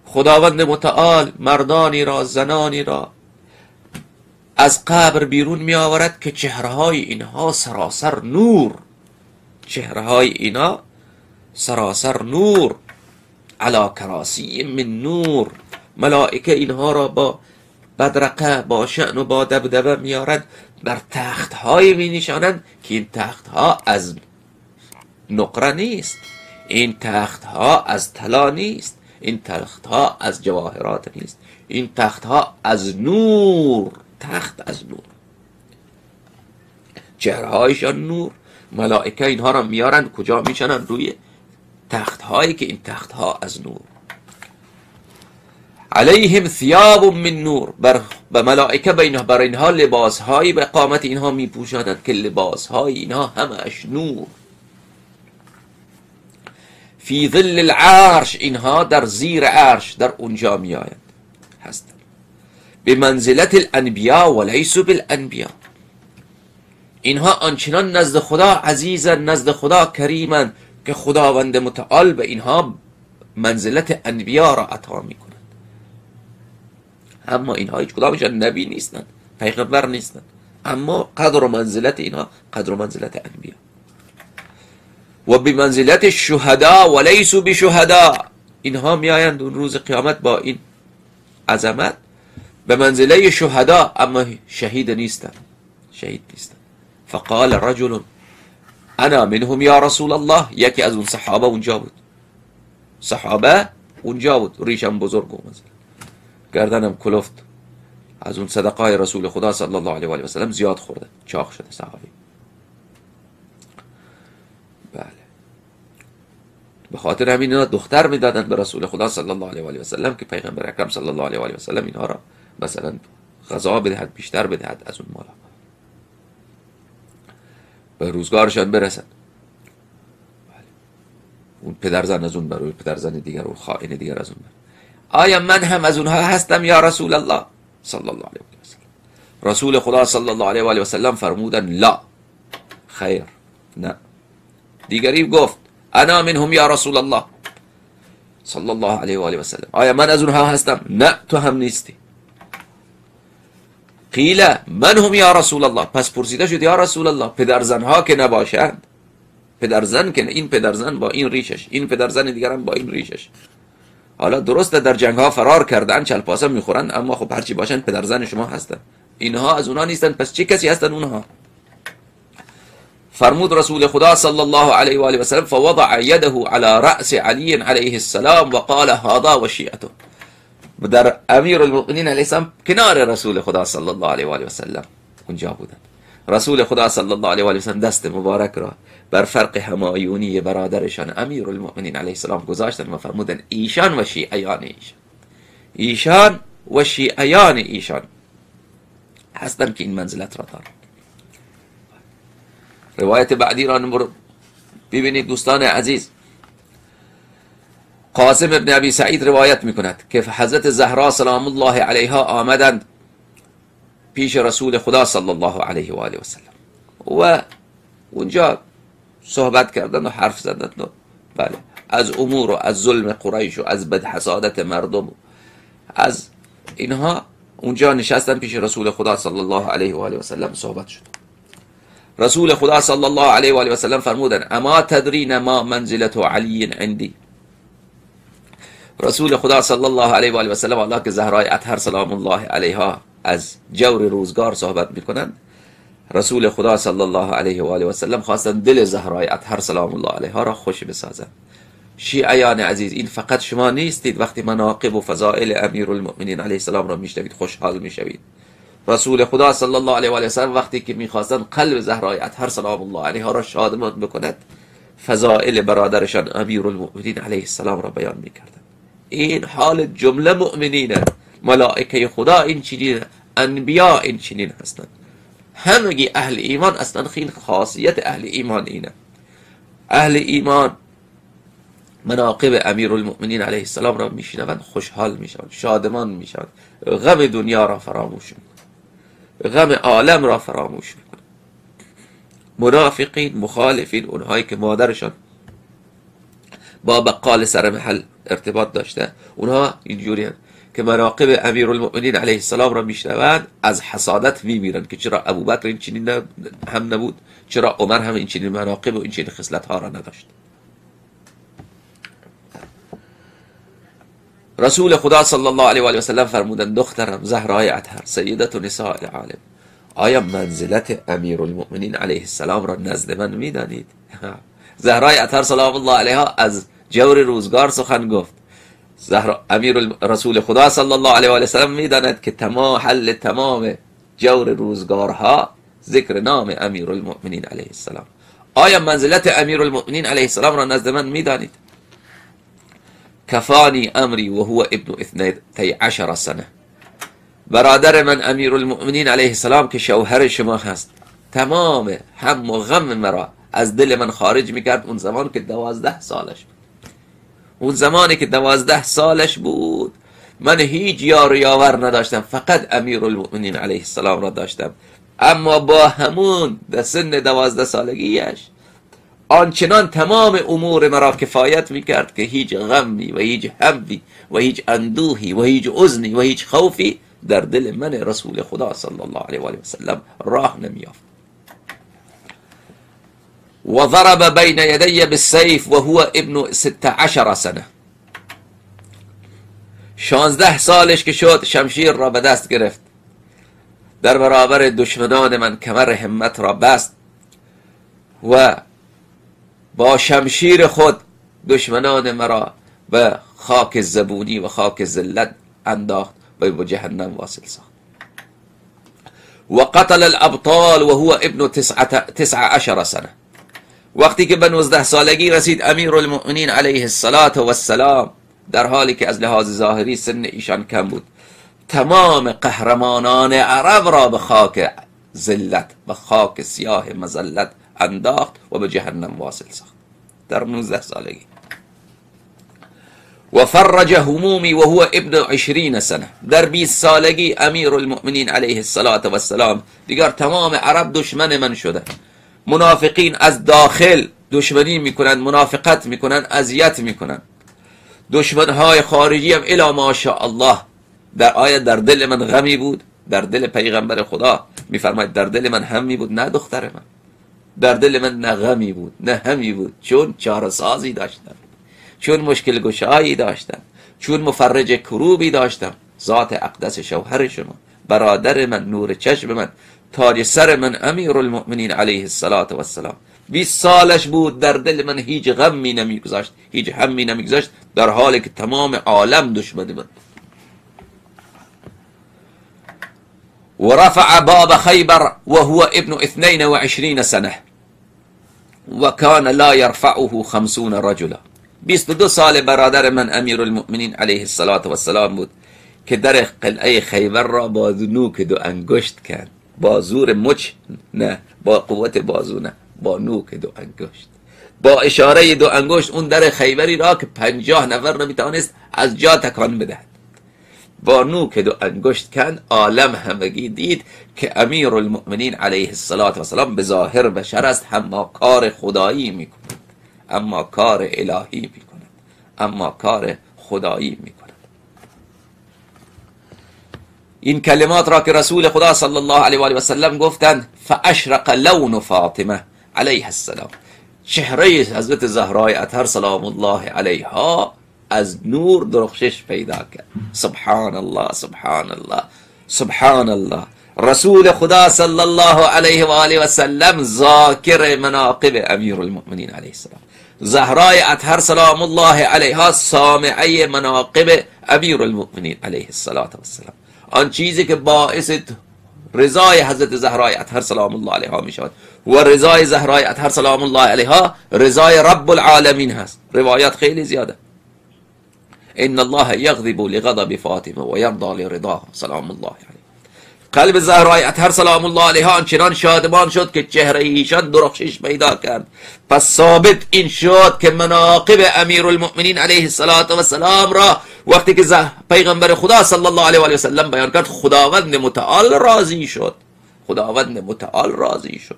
خداوند متعال مردانی را زنانی را از قبر بیرون می آورد که چهره‌های اینها سراسر نور، چهره‌های اینا سراسر نور، علی کراسی من نور. ملائکه اینها را با بدرقه، با شأن و با دبدبه میارند، بر تخت‌های می نشانند که این تخت‌ها از نقره نیست، این تخت‌ها از طلا نیست، این تخت‌ها از جواهرات نیست، این تخت‌ها از نور، تخت از نور، چهرهایشان نور. ملائکه اینها را میارن کجا؟ میشنن روی تخت‌هایی که این تخت‌ها از نور. علیهم ثیاب من نور، به ملائکه بر اینها لباسهایی به قامت اینها میپوشانند که لباسهای اینها همش نور. فی ظل العرش، اینها در زیر عرش در اونجا میآیند هستند. به منزلت الانبیاء و لیس بالانبیاء، اینها آنچنان نزد خدا عزیزن، نزد خدا کریمن که خداوند متعال به اینها منزلت انبیا را عطا میکنند. اما اینها هیچ کدامشان نبی نیستند، پیغمبر نیستند، اما قدر و منزلت اینها قدر و منزلت انبیا. و بمنزلت الشهداء و لیسوا بشهداء، اینها میآیند اون روز قیامت با این عظمت به منزله شهدا، اما شهید نیستند، شهید نیستند. فقال رجل انا منهم یا رسول الله، یکی از اون صحابه اونجا بود، صحابه اونجا بود، ریشم بزرگ و مثلا گردنم کلفت، از اون صدقه های رسول خدا صلی الله علیه و آله و سلم زیاد خورده، چاق شده صحابی. بله، به خاطر همین اینا دختر میدادن به رسول خدا صلی الله علیه و آله و سلم که پیغمبر اکرم صلی الله علیه و آله و سلم اینها را مثلا غذا بدهد، بیشتر بدهد از اون مالا، به روزگارشان برسن. اون پدرزن از اون برای پدرزن دیگر و خائن دیگر از اون برای. آیا من هم از اونها هستم یا رسول الله صلی الله علیه و سلم؟ رسول خدا صلی الله علیه و آله و سلم فرمودن لا، خیر، نه. دیگری گفت انا منهم یا رسول الله صلی الله علیه و آله و سلم، آیا من از اونها هستم؟ نه، تو هم نیستی. قیل من هم یا رسول الله، پس پرسیده شد یا رسول الله پدرزنها که نباشند، پدرزن که این پدرزن با این ریشش، این پدرزن دیگر هم با این ریشش، حالا درسته در جنگ ها فرار کردن، چلپاسه میخورن، اما خب هرچی باشن پدرزن شما هستن، اینها از اونها نیستن، پس چه کسی هستن اونها؟ فرمود رسول خدا صلی الله علیه و آله و سلم فوضع یده علی رأس علی علیه السلام و قال هذا و شیعته، در امیر المؤمنین علیه السلام کنار رسول خدا صلی الله علیه و آله و سلم اونجا بودن. رسول خدا صلی الله علیه و آله و سلم دست مبارک را بر فرق همایونی برادرشان امیر المؤمنین علیه السلام گذاشتن و فرمودن ایشان و شیعیان ایشان، ایشان و شیعیان ایشان هستن که این منزلت را دارن. روایت بعدی را ببینید دوستان عزیز. قاسم ابن ابی سعید روایت میکند که حضرت زهرا سلام الله علیها آمدند پیش رسول خدا صلی الله علیه و آله و سلم و اونجا صحبت کردند و حرف زدند و بله از امور و از ظلم قریش و از بدحسادت مردم و از اینها اونجا نشستن پیش رسول خدا صلی الله علیه و آله و سلم صحبت شد. رسول خدا صلی الله علیه و آله و سلم فرمودند اما تدرین ما منزلت علی عندی. رسول خدا صلی الله علیه و آله و سلم، الله که زهرای اطهر سلام الله علیها از جور روزگار صحبت میکنند، رسول خدا صلی الله علیه و آله و سلم خواستند دل زهرای اطهر سلام الله علیها را خوش بسازند. شیعیان عزیز، این فقط شما نیستید وقتی مناقب و فضائل امیر المؤمنین علیه السلام را میشنوید خوشحال میشوید. رسول خدا صلی الله علیه و آله و سلم وقتی که میخواستند قلب زهرای اطهر سلام الله علیها را شادمان بکند، فضائل برادرشان امیر المؤمنین علیه السلام را بیان میکردند. این حال جمله مؤمنینه، ملائکه خدا این چنین، انبیا این چنین هستند، همگی اهل ایمان اصلا خیلی خاصیت اهل ایمان اینه. اهل ایمان مناقب امیر المؤمنین علیه السلام را میشنوند خوشحال میشوند، شادمان میشوند، غم دنیا را فراموش میکنند، غم عالم را فراموش میکنند. منافقین، مخالفین، اونهایی که مادرشان با بقال سر محل ارتباط داشته، اونها اینجوری هست که مناقب امیرالمؤمنین علیه السلام را میشنوند از حسادت میمیرن که چرا ابوبکر این چنین هم نبود، چرا عمر هم این چنین مناقب و این چنین خصلت ها را نداشت. رسول خدا صلی الله علیه و آله و سلم فرمودند دخترم زهرای اطهر سیدت نساء العالم، آیا منزلت امیرالمؤمنین علیه السلام را نزد من میدانید؟ زهرای اطهر سلام الله علیها از جور روزگار سخن گفت. رسول خدا صلی الله علیه و آله و سلم میداند که حل تمام جور روزگارها ذکر نام امیرالمؤمنین علیه السلام. آیا منزلت امیرالمؤمنین علیه السلام را نزد من میدانید؟ کفانی امری و هو ابن 12 سنه، برادر من امیرالمؤمنین علیه السلام که شوهر شما هست تمام هم و غم مرا از دل من خارج میکرد اون زمان که 12 سالش بود. اون زمانی که 12 سالش بود من هیچ یار یاور نداشتم، فقط امیرالمؤمنین علیه السلام را داشتم. اما با همون در سن 12 سالگیش آنچنان تمام امور مرا کفایت میکرد که هیچ غمی و هیچ همی و هیچ اندوهی و هیچ حزنی و هیچ خوفی در دل من رسول خدا صلی الله علیه و آله و سلم راه نمیافت. و ضرب بین یدی بالسیف و هو ابن 16 سنه، 16 سالش که شد شمشیر را به دست گرفت، در برابر دشمنان من کمر همت را بست و با شمشیر خود دشمنان مرا به خاک زبونی و خاک ذلت انداخت و به جهنم واصل ساخت. و قتل الابطال و هو ابن 19 سنه، وقتی که به 19 سالگی رسید امیرالمؤمنین علیه السلام در حالی که از لحاظ ظاهری سن ایشان کم بود تمام قهرمانان عرب را به خاک ذلت و خاک سیاه مذلت انداخت و به جهنم واصل ساخت در 19 سالگی. و فرج همومی و هو ابن 20 سنه، در 20 سالگی امیرالمؤمنین علیه السلام دیگر تمام عرب دشمن من شده. منافقین از داخل دشمنی میکنند، منافقت میکنند، اذیت میکنند. دشمنهای خارجی هم الا ماشاءالله. در آیه در دل من غمی بود، در دل پیغمبر خدا میفرماید در دل من همی بود، نه دختر من، در دل من نه غمی بود نه همی بود، چون چاره‌سازی داشتم، چون مشکل گشایی داشتم، چون مفرج کروبی داشتم. ذات اقدس شوهر شما، برادر من، نور چشم من، تاج سر من امیرالمؤمنین علیه السلام 20 سالش بود، در دل من هیچ غمی نمیگذاشت، هیچ همی نمیگذاشت، در حالی که تمام عالم دشمن من. و رفع باب خیبر و هو ابن 22 سنه و کان لا یرفعه 50 رجلا، 22 سال برادر من امیرالمؤمنین علیه السلام بود که در قلعه خیبر را با نوک 2 انگشت کرد، با زور مچ نه، با قوت بازو نه، با نوک 2 انگشت، با اشاره 2 انگشت اون در خیبری را که 50 نفر نمیتوانست از جا تکان بدهد، با نوک 2 انگشت کند. عالم همگی دید که امیرالمؤمنین علیه السلام به ظاهر بشر است، اما کار خدایی میکند، اما کار الهی میکند، اما کار خدایی میکند. این کلمات را که رسول خدا صلی الله علیه و آله و سلم گفتند، فاشرق لون فاطمه علیها السلام، چهره حضرت زهرای اطهر سلام الله علیها از نور درخشش پیدا کرد. سبحان الله سبحان الله سبحان الله. رسول خدا صلی الله علیه و آله و سلم ذاکر مناقب امیرالمؤمنین علیه السلام، زهرای اطهر سلام الله علیها سامعه مناقب امیرالمؤمنین علیه السلام. آن چیزی که باعث رضای حضرت زهرای اطهر سلام الله علیها می شود و رضای زهرای اطهر سلام الله علیها رضای رب العالمین هست. روایات خیلی زیاده. ان الله یغضب لغضب فاطمه و یرضى لرضاها سلام الله علیها. قلب زهرای اطهر سلام الله علیها آنچنان شادمان شد که چهره ایشان درخشش پیدا کرد. پس ثابت این شد که مناقب امیرالمؤمنین علیه السلام را وقتی که پیغمبر خدا صلی الله علیه و آله و سلم بیان کرد، خداوند متعال راضی شد، خداوند متعال راضی شد.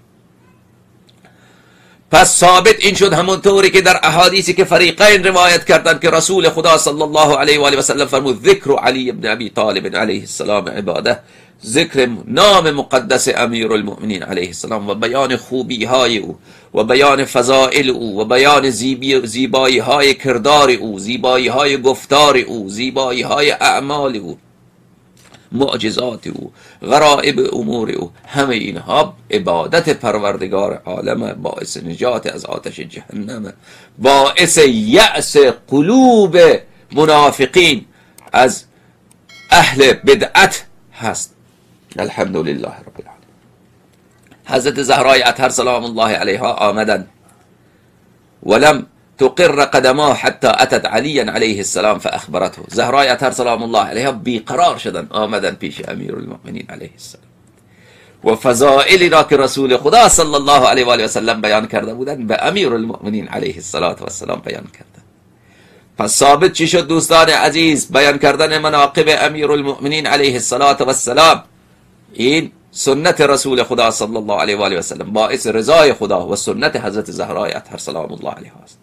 پس ثابت این شد همونطوری که در احادیثی که فریقین روایت کردند که رسول خدا صلی الله علیه و آله و سلم فرمود ذکر علی ابن ابی طالب علیه السلام عباده، ذکر نام مقدس امیر المؤمنین علیه السلام و بیان خوبی های او و بیان فضائل او و بیان زیبایی های کردار او، زیبایی های گفتار او، زیبایی های اعمال او، معجزات او، غرائب امور او، همه اینها عبادت پروردگار عالم، باعث نجات از آتش جهنم، باعث یأس قلوب منافقین از اهل بدعت هست. الحمدلله رب العالمین. حضرت زهرای اطهر سلام الله علیها آمدن ولم تقر قدماه حتی اتت علی علیه السلام فاخبرته. زهرای اطهر سلام الله علیها بیقرار شدن، آمدن پیش امیر المؤمنین علیه السلام و فضائلی را که رسول خدا صلی الله علیه و آله و سلم بیان کرده بودند به امیر المؤمنین علیه السلام بیان کردند. پس ثابت چی شد دوستان عزیز؟ بیان کردن مناقب امیر المؤمنین علیه السلام این سنت رسول خدا صلی الله علیه و آله و سلم، باعث رضای خدا و سنت حضرت زهرای اطهر سلام الله علیها است.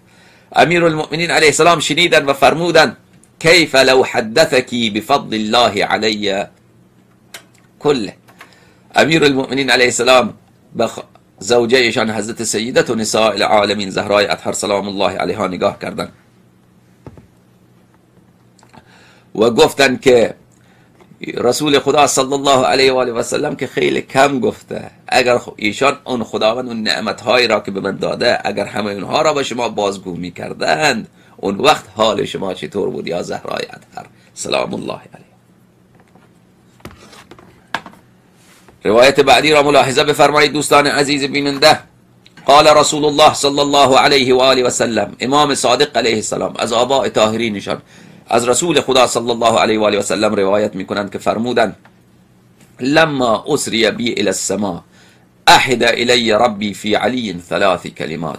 امیر المؤمنین علیه السلام شنیدن و فرمودن کیف لو حدثکی بفضل الله علی کله. امیر المؤمنین علیه السلام زوجه ایشان حضرت سیدت و نساء العالمین زهرای اطهر سلام الله علیها نگاه کردن و گفتن که رسول خدا صلی الله علیه و آله و سلم که خیلی کم گفته، اگر ایشان اون خداوند اون نعمت‌هایی را که به من داده اگر همه اونها را به شما بازگو می‌کردند، اون وقت حال شما چطور بود یا زهرای اطهر سلام الله علیه. روایت بعدی را ملاحظه بفرمایید دوستان عزیز بیننده. قال رسول الله صلی الله علیه و آله و سلم، امام صادق علیه السلام از آباء طاهرینشان از رسول خدا صلی الله علیه و آله و سلم روایت میکنند که فرمودند لما اسری بی الى السماء احد الی ربی فی علی ثلاث کلمات.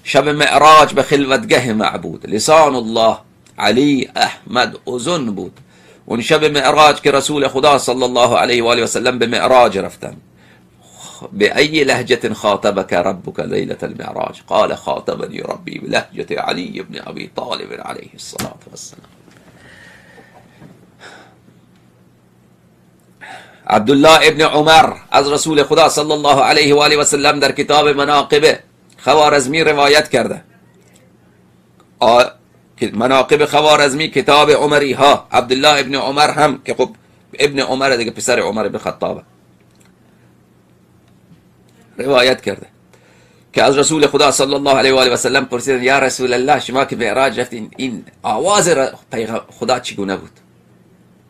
شب معراج به خلوتگه معبود، لسان الله علی احمد اذن بود. اون شب معراج که رسول خدا صلی الله علیه و آله و سلم به معراج رفتن، به ای لهجه خاطبك ربك لیلة المعراج؟ قال خاطبني ربی بلهجه علی ابن ابی طالب علیه الصلاة والسلام. عبدالله ابن عمر از رسول خدا صلی الله علیه و آله و سلم در کتاب مناقب خوارزمی روایت کرده. مناقب خوارزمی کتاب عمری ها، عبدالله ابن عمر هم که خب ابن عمر دیگه پسر عمر بن خطابه، روایت کرده که از رسول خدا صلی الله علیه و آله و سلم پرسیدن یا رسول الله شما که معراج رفتین این آواز خدا چگونه بود؟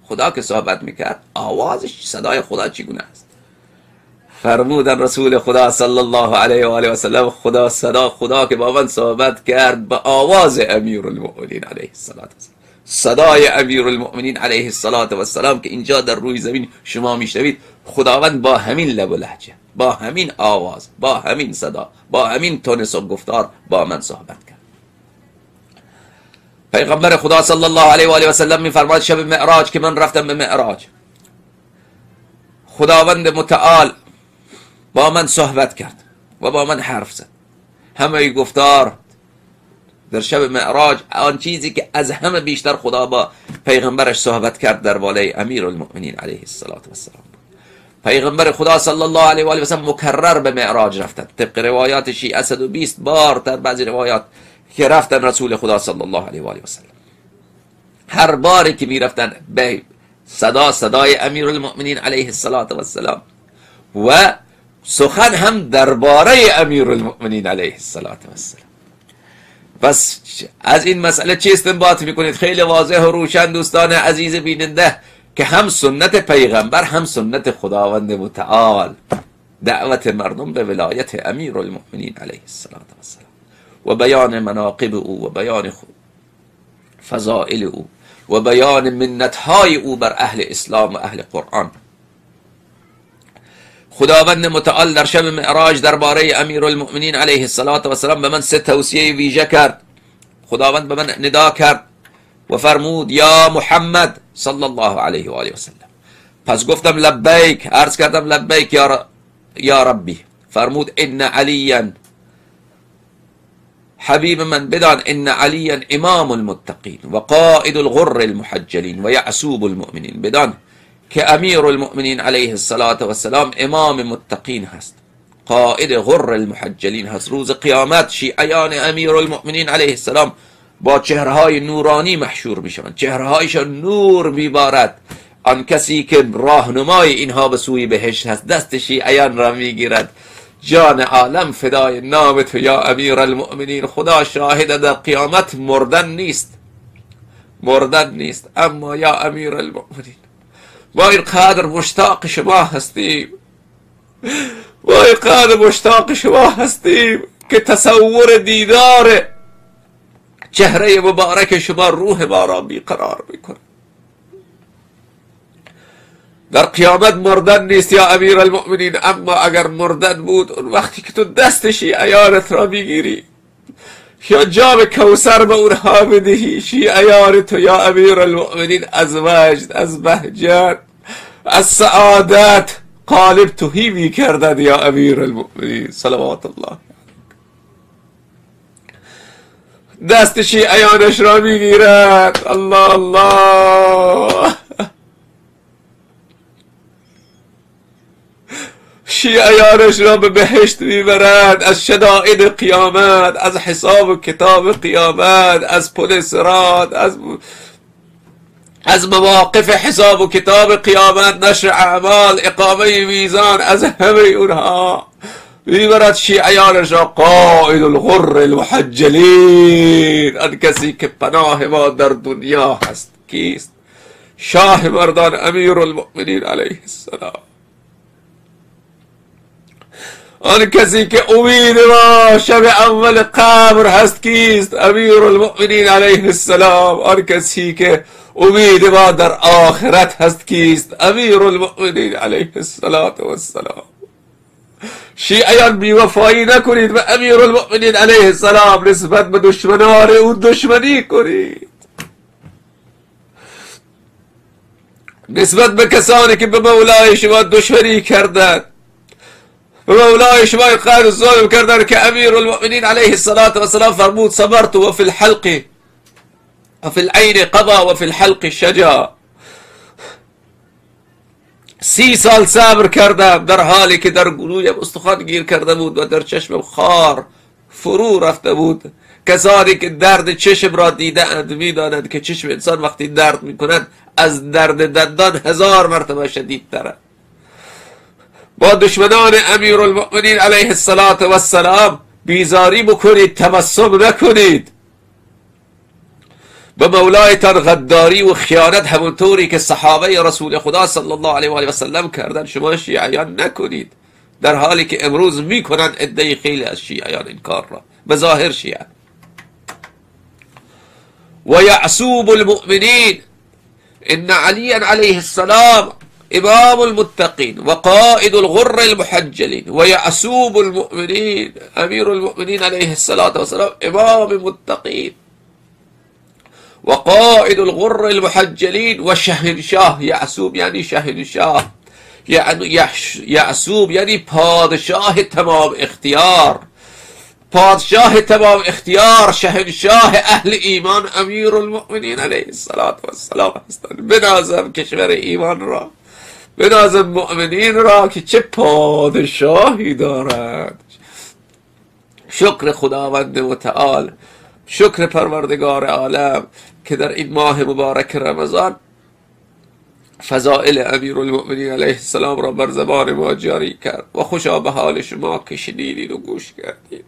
خدا که صحبت میکرد آوازش صدای خدا چگونه است؟ فرمودن رسول خدا صلی الله علیه و آله و سلم خدا که با من صحبت کرد به آواز امیر المؤمنین علیه السلام. صدای امیر المؤمنین علیه السلام که اینجا در روی زمین شما میشنوید، خداوند با همین لب و لهجه، با همین آواز، با همین صدا، با همین تونس و گفتار با من صحبت کرد. پیغمبر خدا صلی الله علیه و آله و سلم میفرماید شب معراج که من رفتم به معراج، خداوند متعال با من صحبت کرد و با من حرف زد. همه گفتار در شب معراج آن چیزی که از همه بیشتر خدا با پیغمبرش صحبت کرد در بالای امیر المؤمنین علیه السلام بود. پیغمبر خدا صلی الله علیه و آله و سلم مکرر به معراج رفتن، طبق روایات شیعه 120 بار در بعضی روایات که رفتن رسول خدا صلی الله علیه و آله و سلم. هر باری که میرفتن به صدای امیر المؤمنین علیه السلام و سخن هم درباره امیر المؤمنین علیه السلام. پس از این مسئله چی استنباط میکنید؟ خیلی واضح و روشن دوستان عزیز بیننده که هم سنت پیغمبر هم سنت خداوند متعال دعوت مردم به ولایت امیر المؤمنین علیه السلام و بیان مناقب او و بیان فضائل او و بیان منتهای او بر اهل اسلام و اهل قرآن. خداوند متعال در شب معراج درباره امیر المؤمنین علیه السلام به من 3 توصیه ویژه کرد. خداوند به من ندا کرد و فرمود یا محمد صلی الله علیه و آله و سلم. پس گفتم لبیک، عرض کردم لبیک یا ربی. فرمود ان علیا حبیب من بدان ان علیا امام المتقین و قائد الغر المحجلین و یعصوب المؤمنین، بدان که امیر المؤمنین علیه السلام امام متقین هست، قائد غر المحجلین هست. روز قیامت شیعیان امیر المؤمنین علیه السلام با چهرهای نورانی محشور می شوند، چهرهایشان نور میبارد. آن کسی که راهنمای اینها به سوی بهشت هست دست شیعیان را میگیرد. جان عالم فدای نام تو یا امیر المؤمنین. خدا شاهد در قیامت مردن نیست، اما یا امیر المؤمنین ما اینقدر مشتاق شما هستیم، که تصور دیدار چهره مبارک شما روح ما را بیقرار میکنه. در قیامت مردن نیست یا امیر المؤمنین، اما اگر مردن بود اون وقتی که تو دست شیعیانت را میگیری یا جام کوثر به اونها بدهی، شیعیان تو یا امیر المؤمنین از وجد، از بهجت، از سعادت قالب توهی میکردن یا امیر المؤمنین صلوات الله. دست شیعیانش را میگیرد، الله الله، شیعیانش را به بهشت میبرد. از شدائد قیامت، از حساب و کتاب قیامت، از پل صراط، از مواقف حساب و کتاب قیامت، نشر اعمال، اقامه میزان، از همه اونها میبرد شیعیانش را. قائد الغر المحجلین، آن کسی که پناه ما در دنیا هست کیست؟ شاه مردان امیر المؤمنین علیه السلام. آن کسی که امید ما شب اول قبر هست کیست؟ امیر المؤمنین علیه السلام. آن کسی که امید ما در آخرت هست کیست؟ امیر المؤمنین علیه السلام. شیعیان بیوفایی نکنید به امیر المؤمنین علیه السلام، نسبت به دشمنان او دشمنی کنید، نسبت به کسانی که به مولای شما دشمنی کردند، به مولای شما اینقدر ظلم کردند که امیر المؤمنین علیه السلام فرمود صبرت و فی الحلق و فی العین قضا و فی الحلق شجا. 30 سال صبر کردم در حالی که در گلویم استخوان گیر کرده بود و در چشمم خار فرو رفته بود. کسانی که درد چشم را دیدند میدانند که چشم انسان وقتی درد میکند از درد دندان 1000 مرتبه شدیدتره. با دشمنان امیر المؤمنین علیه السلام بیزاری بکنید، تبسم نکنید. به مولایتان غداری و خیانت همونطوری که صحابه رسول خدا صلی الله علیه و آله و سلم کردن شما شیعیان نکنید، در حالی که امروز میکنند عده خیلی از شیعیان این کار را، به ظاهر شیعه. و یعصوب المؤمنین ان علی علیه السلام امام المتقین و قائد الغر المحجلین و یعصوب المؤمنین امیر المؤمنین علیه السلام امام متقین و قائد الغر المحجلین و شهنشاه. یعصوب یعنی شهنشاه، یعصوب یعنی پادشاه تمام اختیار، پادشاه تمام اختیار، شهنشاه اهل ایمان امیر المؤمنین علیه السلام هستند. بنازم کشور ایمان را، بنازم مؤمنین را که چه پادشاهی دارند. شکر خداوند متعال، شکر پروردگار عالم که در این ماه مبارک رمضان فضائل امیر المؤمنین علیه السلام را بر زبان ما جاری کرد و خوشا به حال شما که شنیدید و گوش کردید.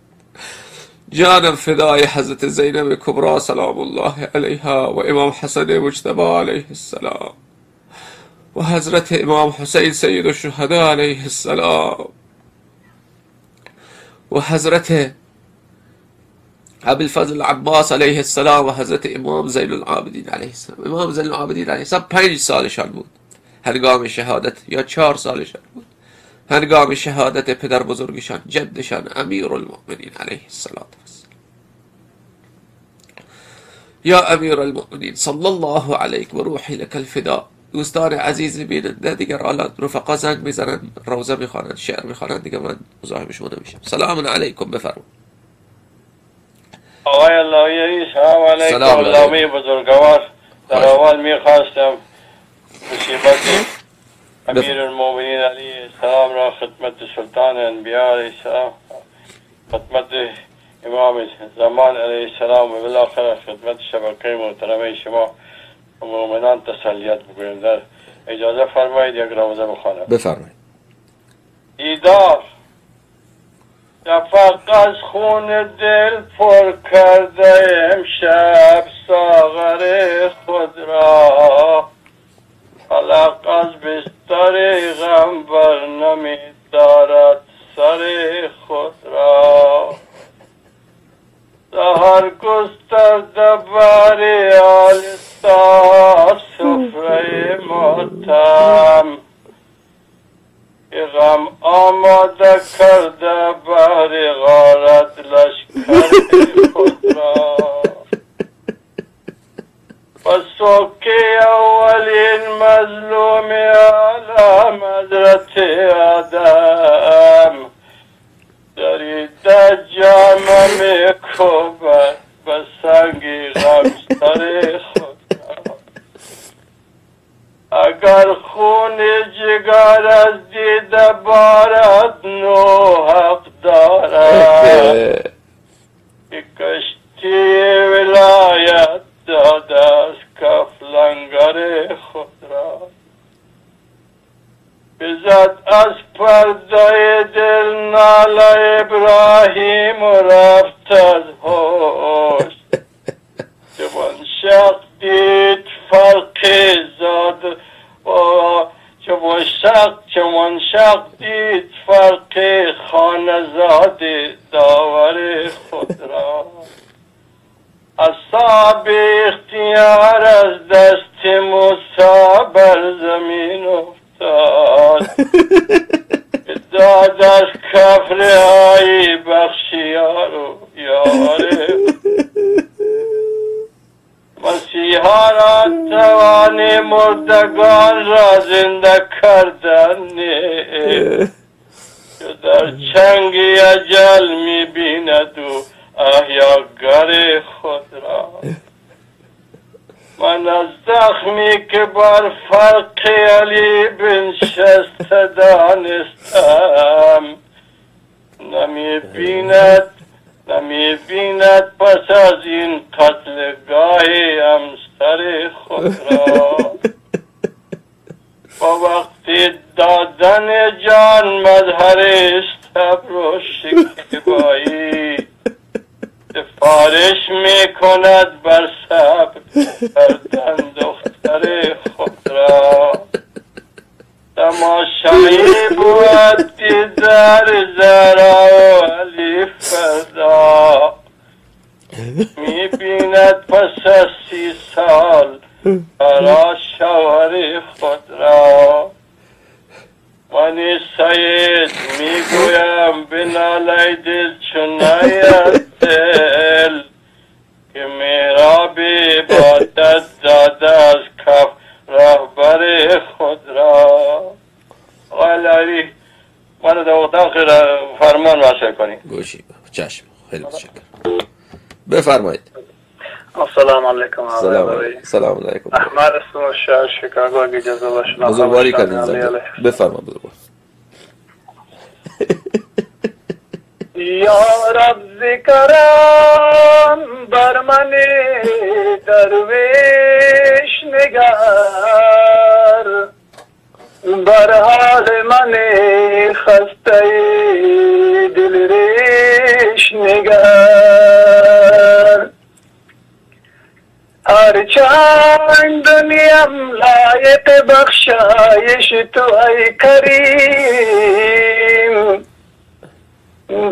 جانم فدای حضرت زینب کبرا سلام الله علیها و امام حسن مجتبی علیه السلام و حضرت امام حسین سید الشهدا علیه السلام و حضرت ابوالفضل عباس علیه السلام و حضرت امام زین العابدین علیه السلام. امام زین العابدین علیه السلام 5 سالشان بود هنگام شهادت، یا 4 سالشان بود هنگام شهادت پدر بزرگشان جدشان امیر المؤمنین علیه السلام. یا امیر المؤمنین صلی الله علیک و روحی لک الفدا. دوستان عزیز بیننده، دیگر حالا رفقا زنگ میزنن، روزه میخوانند، شعر میخوانند، دیگه من مزاحم شما نمیشم. سلام علیکم، بفرمایید.
آقای اللهی سلام علیکم. لامی بزرگوار، در اول میخواستم مصیبت امیر المؤمنین علیه السلام را خدمت سلطان انبیاء علیه السلام، خدمت امام زمان علیه السلام و بالاخره خدمت شبکه محترمه شما و مؤمنان تسلیت بگویم. در اجازه فرمایید یک روزه بخوانم.
بفرمایید.
دیدار شفق از خون دل پر کرده امشب ساغر خود را، فلق از بستر غم بر نمی دارد سر خود را. سهر گسترده بر آلسا سفره ماتم، غم آماده کرده بر غارت لشکر خود را. فسوکی اولین مظلوم عالم حضرت آدم، دریده جامه میکوبد به سنگ غم سر خود را. اگر خون جگر از دیده بارد نو حق دارد، که کشتی ولایت داده از کف لنگر خود را. بزد از پرده دل نال ابراهیم و رفت از هوش، جوان شق دید فرق زاد چون شق دید فرق خانزاد داور خود را. اصحاب اختیار از دست موسی بر زمین افتاد، داد از کفر های بخشیار و یار. مسیحا را توان مردگان را زنده کردن نیست، که در چنگ اجل می بیند و احیاگر خود را. من از زخمی که بر فرق علی بنشسته دانستم، نمی بیند پس از این قتلگاه همسر خود را. با وقتی دادن جان مظهر صبر و شکیبایی، سفارش می کند بر صبر کردن دختر خود را. تماشایی بود دیدار زهرا و علی فردا، می بیند پس از 30 سال برا شوهر خود را. منی سید می گویم بنالای دل چونای از دل، که میراب عبادت داده از کف رهبر خود را. آقای من در اتاق فرمان واسه کنیم.
گوشی چشم. خیلی متشکرم. بفرمایید.
السلام علیکم.
سلام علیکم.
احمد اسم شهر شیکاگو، اگه اجازه باشه.
بزرگواری کردین زنده. بفرما بزرگوار.
یا رب ذکرم بر من درویش نگر، بر حال من خسته دل ریش نگر. هرچند دنیم لایق بخشایش تو ای کریم،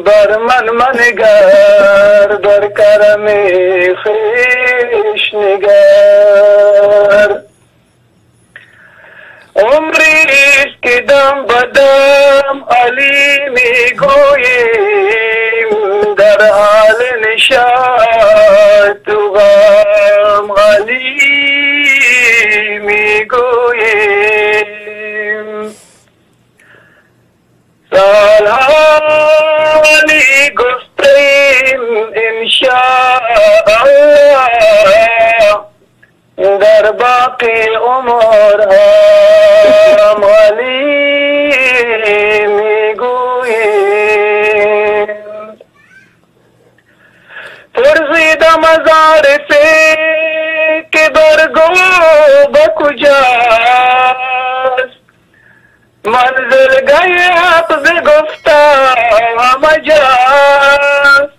بر من نگر بر کرم خویش نگر. عمریست که دم بدم علی میگوییم، در حال نشاط تو غم علی میگوییم. سالها علی گفتیم انشاء در باقی عمرها علی میگوییم. پرسیدم از عارفه که برگو به کجاست، منزلگاه حق گفتم همه جاست،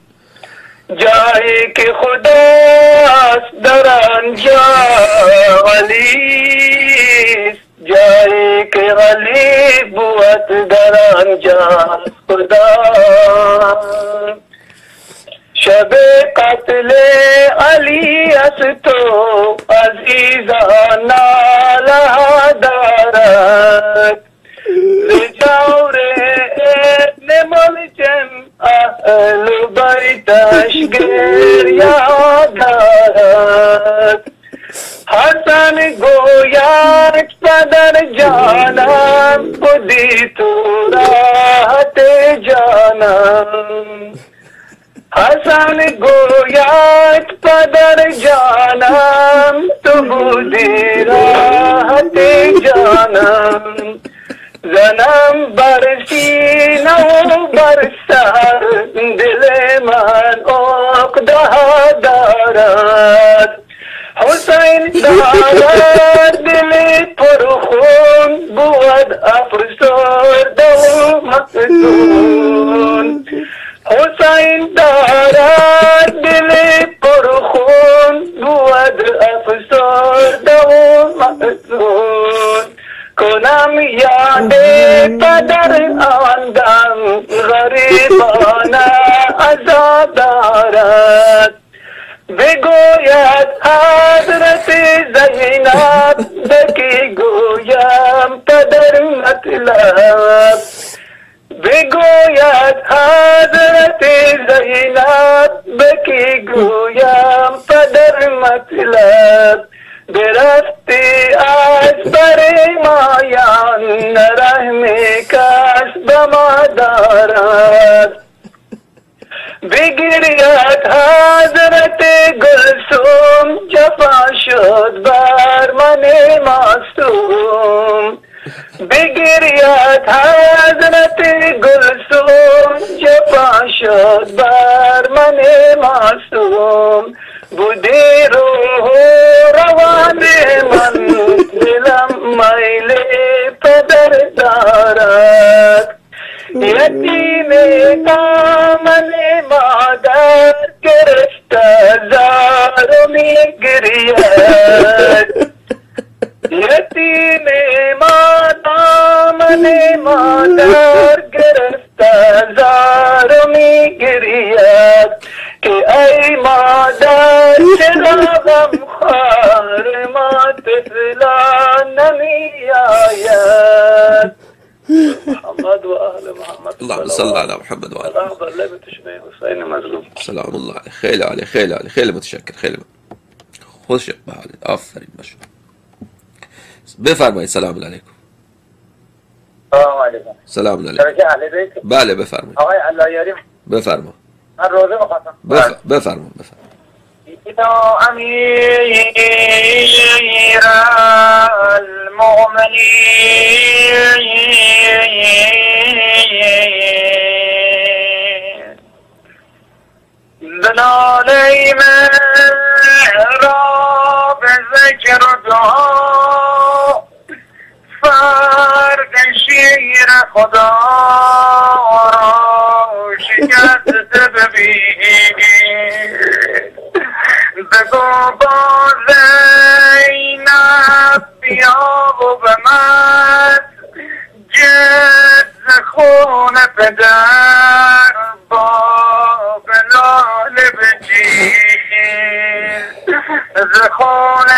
جایی که خداست در آنجا علیست، جایی که علی بود در آنجا خدا. شب قتل علی از تو عزیزان ناله دارد، لجور ابن ملجم اهل بیتش گریه دارد. حسن گوید پدر جانم بودی تو راحت جانم، حسن گوید پدر جانم تو بودی راحت جانم. زنم بر سینه و بر سر دل من عقده دارد، حسین دارد دل پرخون بود افسرده و محزون. حسین دارد دل پرخون بود افسرده و محزون. کنم یاد پدر آن دم غریبانه عزا دارد، بگوید حضرت زینب بکی گویم پدر مطلب، بگوید حضرت زینب بکی گویم پدر مطلب. برفتی از بر مایان رحمی کس به ما دارد، بگیرید حضرت گلسوم جفا شد بر من معصوم، بگیرید حضرت گلسوم جفا شد بر من معصوم. بودی روح روان من دلم میل پدر دارد، یتیم دامن مادر گرفته زار و میگرید، یتیم دامن مادر گرفته زار و میگرید، که ای مادر چرا غمخوار ما طفلان نمی آید. محمد و اهل محمد
اللهم صل على محمد و آل محمد.
حسین مظلوم
سلام الله علیه. خیلی عالی، خیلی عالی، خیلی متشکر، خیلی خوش به حالت. آفرین باشه. بفرمایید. سلام علیکم.
سلام علیکم.
سلام علیکم. بله بفرمایید.
آقای الله یاریم
بفرما.
من روزه می‌خواستم.
بفرما.
یا امیر المؤمنین بنالی محراب ذکر دعا فرد شیر خدا را شکست ببین، بگو با زینب بیا و به من جد خون پدر با بلال بجیر، ز خون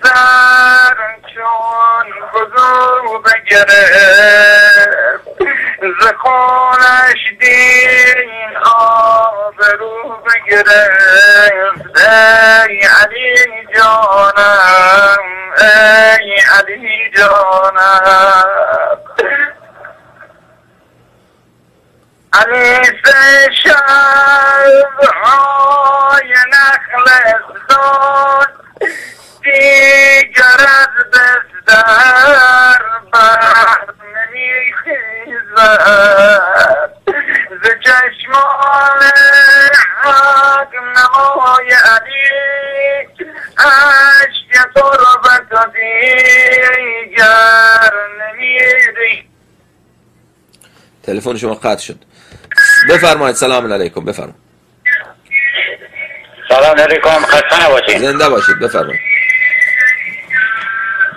سر چون خضو بگرفت، ز خونش دین آبرو بگرفت. ای علی جانم، ای علی جانم، علی سه شبهای نخل داد دیگ
تلفن شما قطع شد. بفرمایید. سلام علیکم. بفرمایید.
سلام علیکم. خسته نباشید.
زنده باشید. بفرمایید.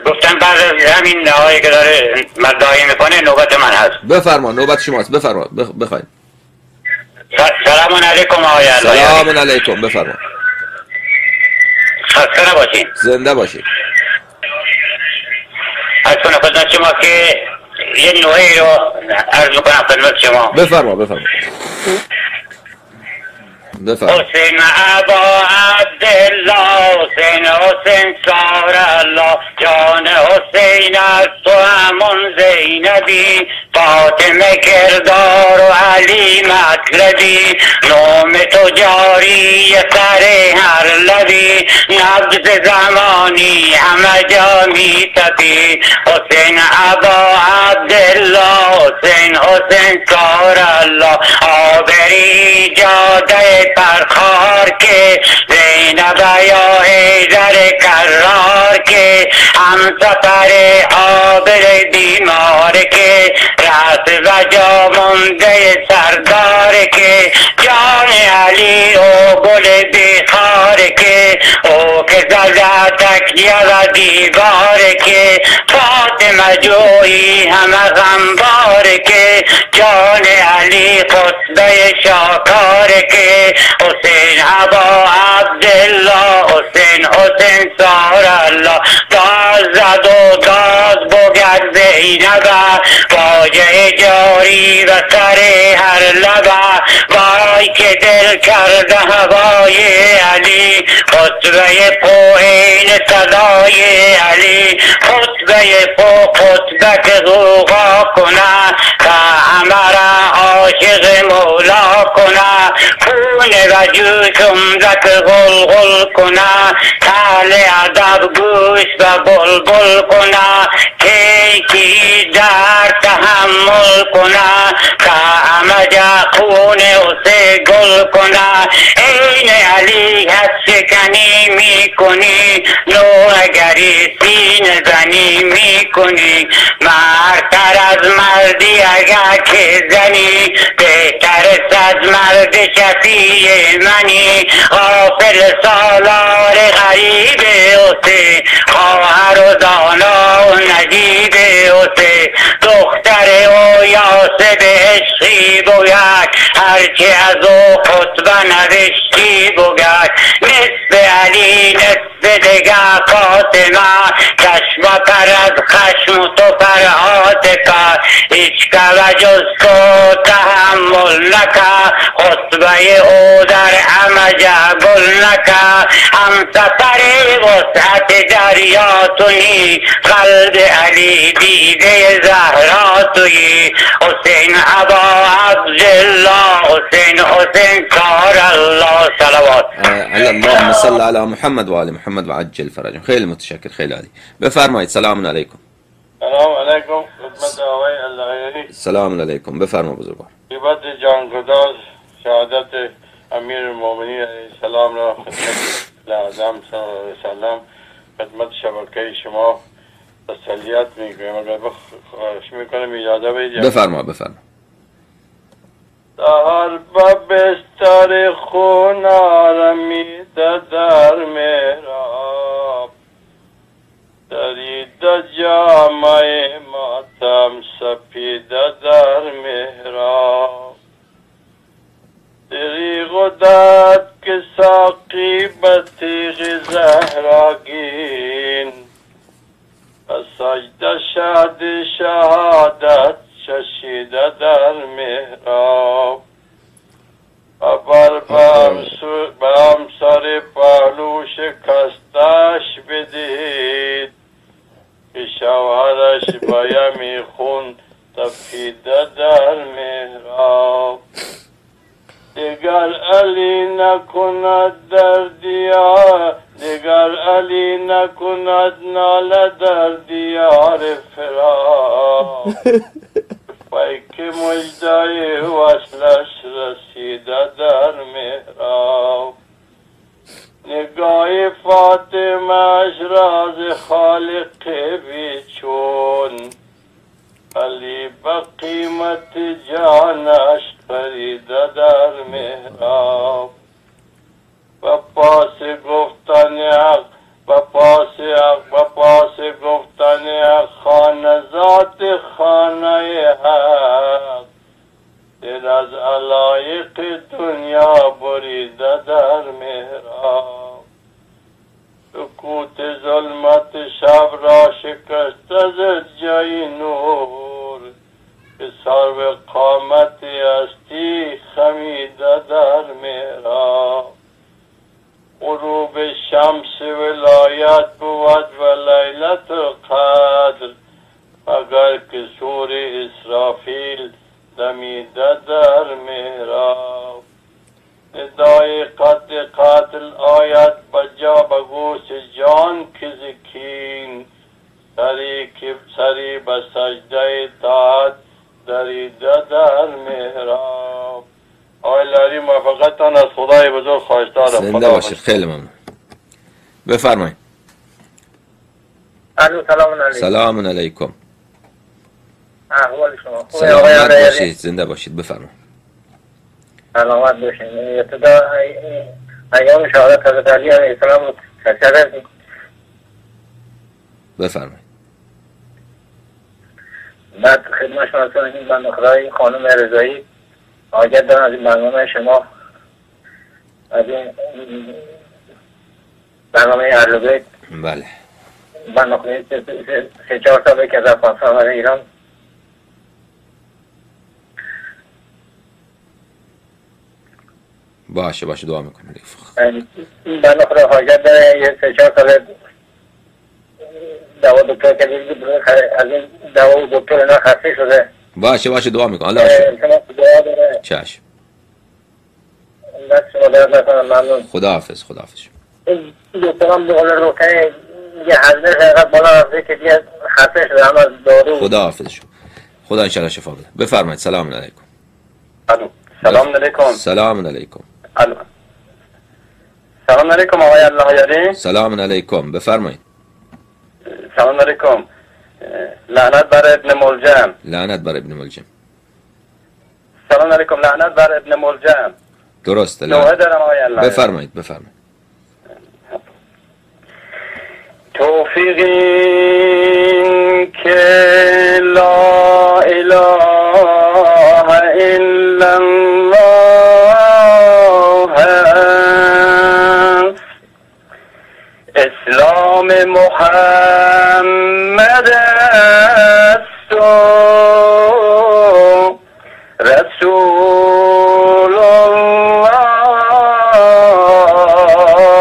گفتم بعد از همین آقایی که داره مدعی میکنه نوبت من هست.
بفرما، نوبت شماست. بفرمایید. بخواید.
سلام علیکم آقای علایانی.
سلام علیکم. بفرمایید.
خسته نباشید.
زنده باشید.
از کنه خدمت شما که یه نوعی رو عرض میکنم خدمت شما.
بفرما.
حسین ابا عبدالله، حسین سار الله، جان حسین از تو همون زینبی، فاطمه کردار و علی مطلبی، نام تو جاری سر هر لبی، نبض زمانی همه جا می تپی. حسین ابا عبدالله، حسین سار الله، آبری جاده پرخار که زینب یا حیدر کرار که هم سفر آبر بیمار که رأس و جا منده سردار که جان علی و گل بیخار که او که زده تکیه و دیوار که فاطمه جویی همه غمبار که جان علی خطبه شاکار که حسین ابا عبدالله، حسین سار الله، داز زد و داز بگرد زینبه، واجه جاری و سر هر لبه، وای که دل کرده هوای علی، خطبه پوین صدای علی، خطبه که غوغا کنه که همه را عاشق مولا کنه، خونه و جوشم زک غلغل کنه، تال ادب گوش و بلبل کنه، کی در تحمل کنه که همه جا خونه اسه گل کنه. این علی هست شکنی می کنی، نوگری سین زنی می کنی، مرتر از مردی اگر که زنی، بهتر از مرد شفیع منی، غافل سالار غریب اوسه، خواهر و دانا و نجیب اوسه، دختر او یاسب عشقی بوید، هرچی از او خطبه نوشتی بوید، نصف علی نصف دگه فاطمه، چشم پر از خشم و تو پر عاطفه، هیچ که جز تو تحمل نکه، خطبه او در همه جا گل نکه، هم سفر وسعت دریا تویی، قلب علی دیده زهرا تویی. حسین ابا عبدالله، حسین سار الله، صلوات.
اللهم صل علی محمد و آل محمد و عجل فرجهم. خیلی متشکر. خیلی عالی. بفرمایید. سلام علیکم.
سلام علیکم خدمت آقای علایانی.
سلام علیکم. بفرما بزرگوار.
غیبت جانگداز شهادت امیر المؤمنین علیه السلام را خدمت اعظم صلی الله علیه وسلم خدمت شبکه شما تسلیت میگویم. اگر خواهش میکنم اجازه بدید.
بفرما.
سهر به بستر خون آرمیده در محراب، درید جامعه ماتم سپیده در محراب، دریغ و داد که ساقی به تیغ زهراگین، سجده شاد شهادت چشیده در محراب، به همسر پهلو شکستش بدید که شوهرش بایم خون تپیده در محراب، دیگر علی نکند در دیار، دیگر علی نکند ناله در دیار فراق، پیک مجدای وصلش رسیده در محراب، نگاه فاطمهش راز خالق بیچون، علی به قیمت قامت جانش پریده در محراب و پاس گفتن حق و پاس گفتن حق خانه ذات خانه حق دل از علایق دنیا بریده در محراب سکوت ظلمت شب را شکست از جای نور به سرو قامت هستی خمیده در محراب غروب شمس ولایت بود و لیلت قدر اگر که سور اسرافیل دمیده در محراب ندای قتل آید بجا بگوش جان که زکین سری به سجده طاعت دریده در محراب. آقای لاری موفقتان از خدای بزرگ خواهش‌دارم.
زنده باشید. خیلی ممنون. بفرمایید. سلام علیکم.
احوال شما خوبه؟
سلامت باشید. زنده باشید. بفرمایید.
سلامت باشید. ابتدا ایام شهادت حضرت علی علیه السلام رو تذکر کنید.
بفرمایید.
بعد خدمت شما هستم بنده خدای خانم رضایی آگه دارم از این برنامه شما، از این برنامه اهل بیت.
بله.
بنده خدای 3-4 ساله که از افغانستان آمده ایران.
باشه دعا میکنم.
این بنده خدا حاجت داره یه 3-4 ساله دوا دکتر که از این دوا دکتر اینا خسته شده.
باشه دعا میکنم. الله شما
دعا داره.
چشم.
دست شما درد نکنم. ممنون.
خداحافظ.
این دکترم به قول روکه یه حضره حقیقت بالا رفته که دیگه خسته شده هم از دارو.
خداحافظ شما. خدا انشاءالله شفا بده. بفرمایید. سلام علیکم.
الو. سلام علیکم.
سلام علیکم.
الو. سلام علیکم آقای الله یاری.
سلام علیکم. بفرمایید.
سلام علیکم. لعنت بر ابن ملجم.
لعنت بر ابن ملجم.
سلام علیکم. لعنت بر ابن ملجم.
درسته.
نوعه دارم آقای الله.
بفرمایید.
توفیقی که لا اله الا الله هست، اسلام محمد است و رسول الله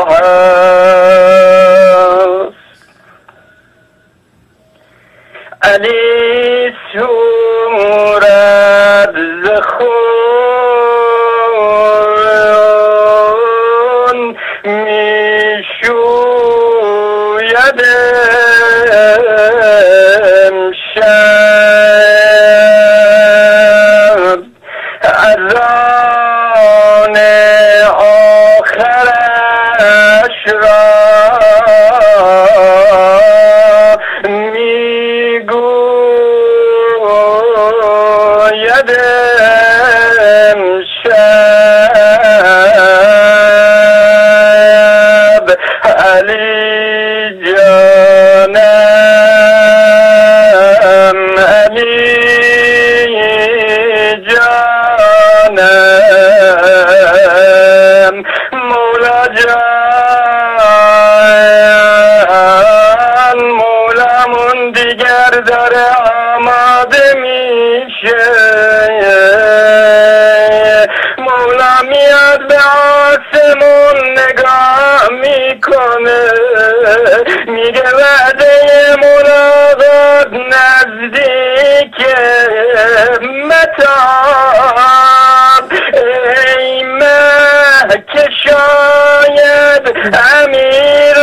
هست. علی صورت زخون می شوید امشب، اذان آخرش را می گوید امشب، علی جانم، علی جانم، مولا جان، مولامون دیگر داره آماده میشه، مولا میاد به آسمون نگاه میکنه، میگه وعده ملاقات نزدیکه، متاب ای مه که شاید امیر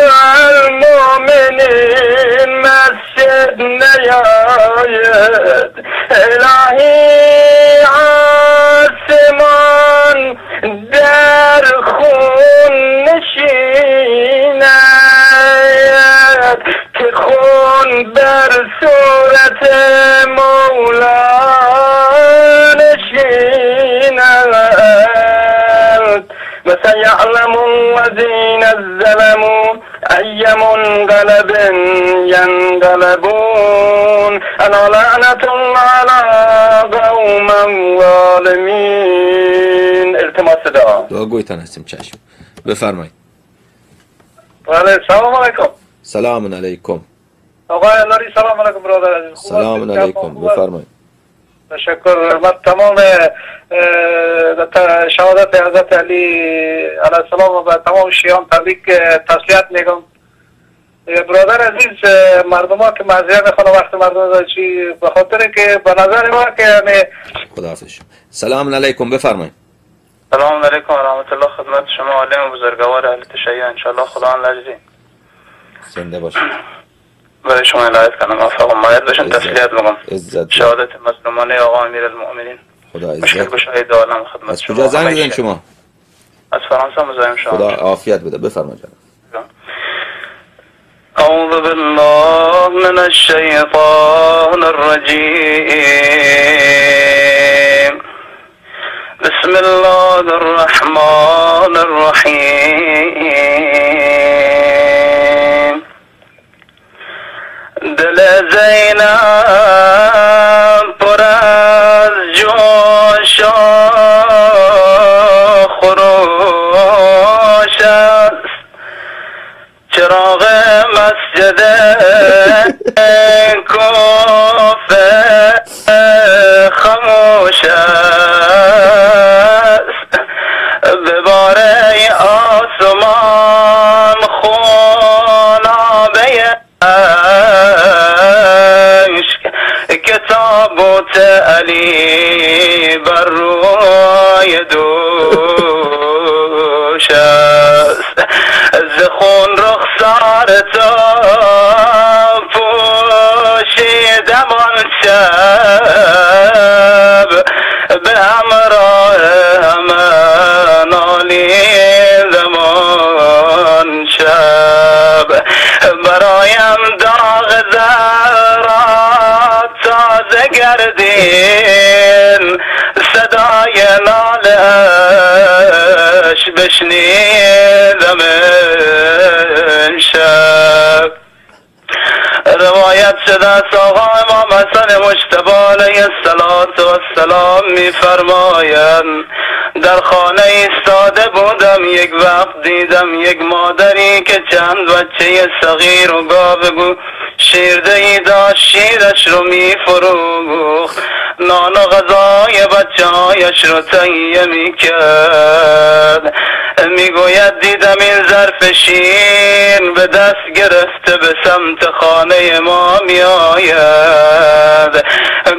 المؤمنین مسجد نیاید، الهی آسمان در خون نشیند که خون بر صورت مولا
سيعلم الذين ظلموا أي منقلب ينقلبون ألا لعنة الله على قوم الظالمين. التماس
دعاگویتان هستیم. چشم بفرمایید.
سلام علیکم.
سلام علیکم.
آقای الاری سلام علیکم برادر عزیز.
سلام علیکم بفرمایید.
تشکر. من تمام شهادت حضرت علی علیه السلام و تمام شیعان تبریک تسلیت میگم. برادر عزیز مردم ها که معذرت میخوام وقت مردم داشتی به خاطر که به نظر ما که یعنی
خداحافظ. سلام علیکم بفرمایید.
سلام علیکم و رحمت الله. خدمت شما عالم بزرگوار اهل تشیع ان شاء الله خدا لرزی
زنده باشید.
برای شما عنایت کنم موفق و مایل بشن. تسلیت میگم. شهادت مظلومانه آقا امیرالمؤمنین
خدا
مشکل
عزت.
گشای عالم خدمت
از
شما.
کجا زنگ زدین شما؟
از فرانسه مزاحم شما.
خدا عافیت بده. بفرمایید.
أعوذ بالله من الشيطان الرجيم. بسم الله الرحمن الرحيم. دل زینب پر از جوش و خروش است، چراغ مسجد کوفه خاموش است، به باره آسمان خونابه عشق، کتابوت علی بر روی دوش است، ز خون رخسار تو پوشیدم آن شب، به همراه همه نالیدم آن شب، برایم داغ زهرا تازه گردین، صدای ناله‌اش بشنیدم امشب. روایت شده از آقا امام حسن مجتبی علیه السلام می‌فرمایند در خانه ایستاده بودم، یک وقت دیدم یک مادری که چند بچه صغیر و گاو شیرده‌ای داشت، شیرش رو می‌فروخت، نان و غذای بچه‌هایش رو تهیه می‌کرد. میگوید دیدم این ظرف شیر به دست گرفته به سمت خانه ما میآید.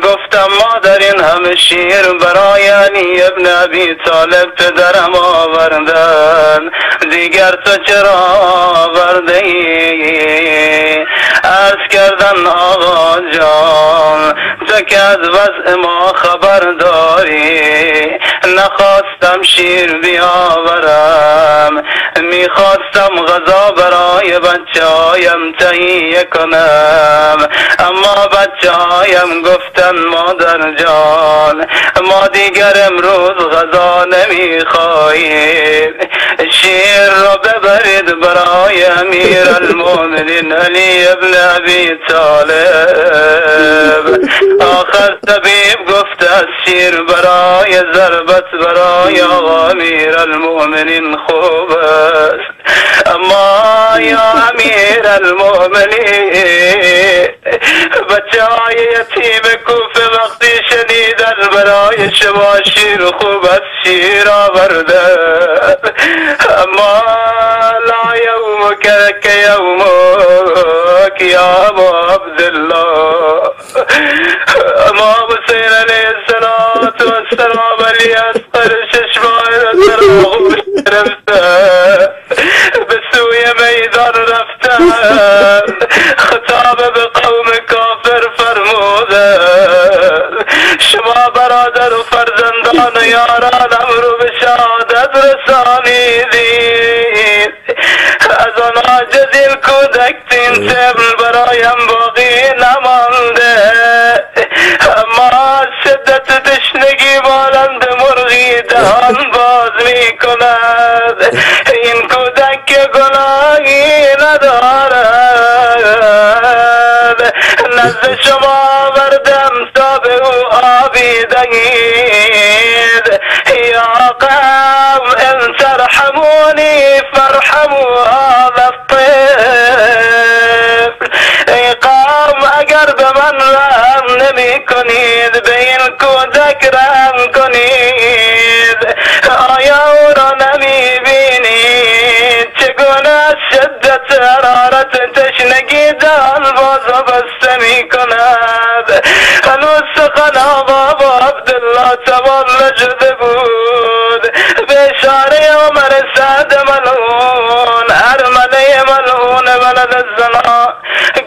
گفتم مادر این همه شیر برای علی ابن ابی طالب پدرم آوردن، دیگر تو چرا آورده ای؟ عرض کردن آقا جان تو که از وضع ما خبر داری، نخواستم شیر بیاورم، میخواستم غذا برای بچه هایم تهیه کنم، اما بچه هایم گفتن مادر جان ما دیگر امروز غذا نمیخواهیم، شیر رو ببرید برای امیر المؤمنین علی ابن ابی طالب. آخر طبیب گفت از شیر برای ضربت برای آقا امیر المؤمنین خوب است، اما یا امیر المؤمنین بچه های یتیم کوفه وقتی شنیدن برای شما شیر خوب است شیر آوردن، اما لا یومک که یومک یا ابا عبدالله. اما حسین علیه السلام علی اصغر ششمای در آغوش گرفتن، به سوی میدان رفتن، خطاب به قوم کافر فرمودن شما برادر و فرزندان و یارانم رو به شهادت رسانیدید، از آن جزیل کودک تین طفل برایم باقی نمانده، اما شدت تشنگی مانند مرغی دهان باز می کند، نزد شما بردم تا به او آبی دهید یا قوم ان ترحمونی فرحموا هذا الطفل. ای قوم اگر به من رحم نمی کنید به این کودک رحم کنید. آیا او را نمی بینید چگونه از شدت حرارت تشنگی دلواز بسته می کند؟ هنوز سخن آقا با عبدالله توالا شده بود به اشاره عمر سعد ملعون ارمله ملعون ولد الزنا.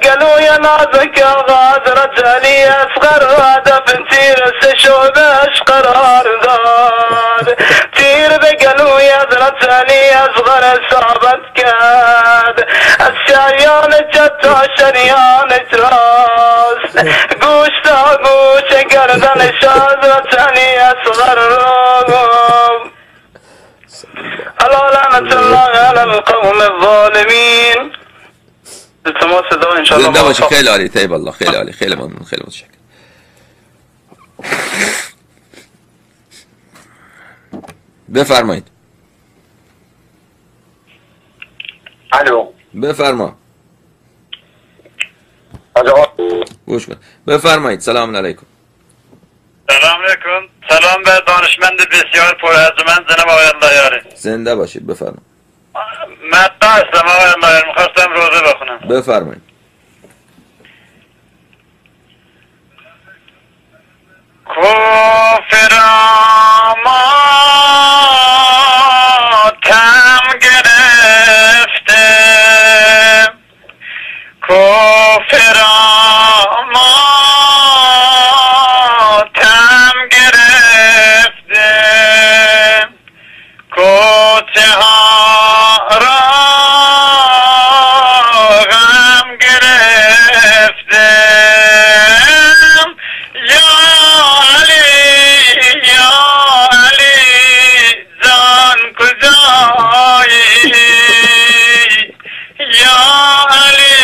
گلوی نازک آقا حضرت علی اصغر و هدف تیر سه شعبهش قرار داد. تیر به گلوی حضرت علی اصغر اصابت کرد. از شریان چت تا شریان راست گوش تا گوش گردنش حضرت علی اصغر را گفت الا لعنت الله علی القوم الظالمین. شما صدا انشاءالله
زنده باشی. خیلی عالی طیب الله. خیلی عالی. خیلی ممنون. خیلی متشکرم. بفرمایید.
الو
بفرما.
آقا
گوش کن. بفرمایید. سلام علیکم.
سلام علیکم. سلام به دانشمند بسیار پرارجمند جناب آقای اللهیاری.
زنده باشید. بفرمایید.
مدعا هستم آقای اللهیاری، میخواستم روزه بخونم.
بفرمایید.
کفرما تم گرفته کفرما تم گرفته کوچه ها را غم گرفته یا علی جان کجایی یا علی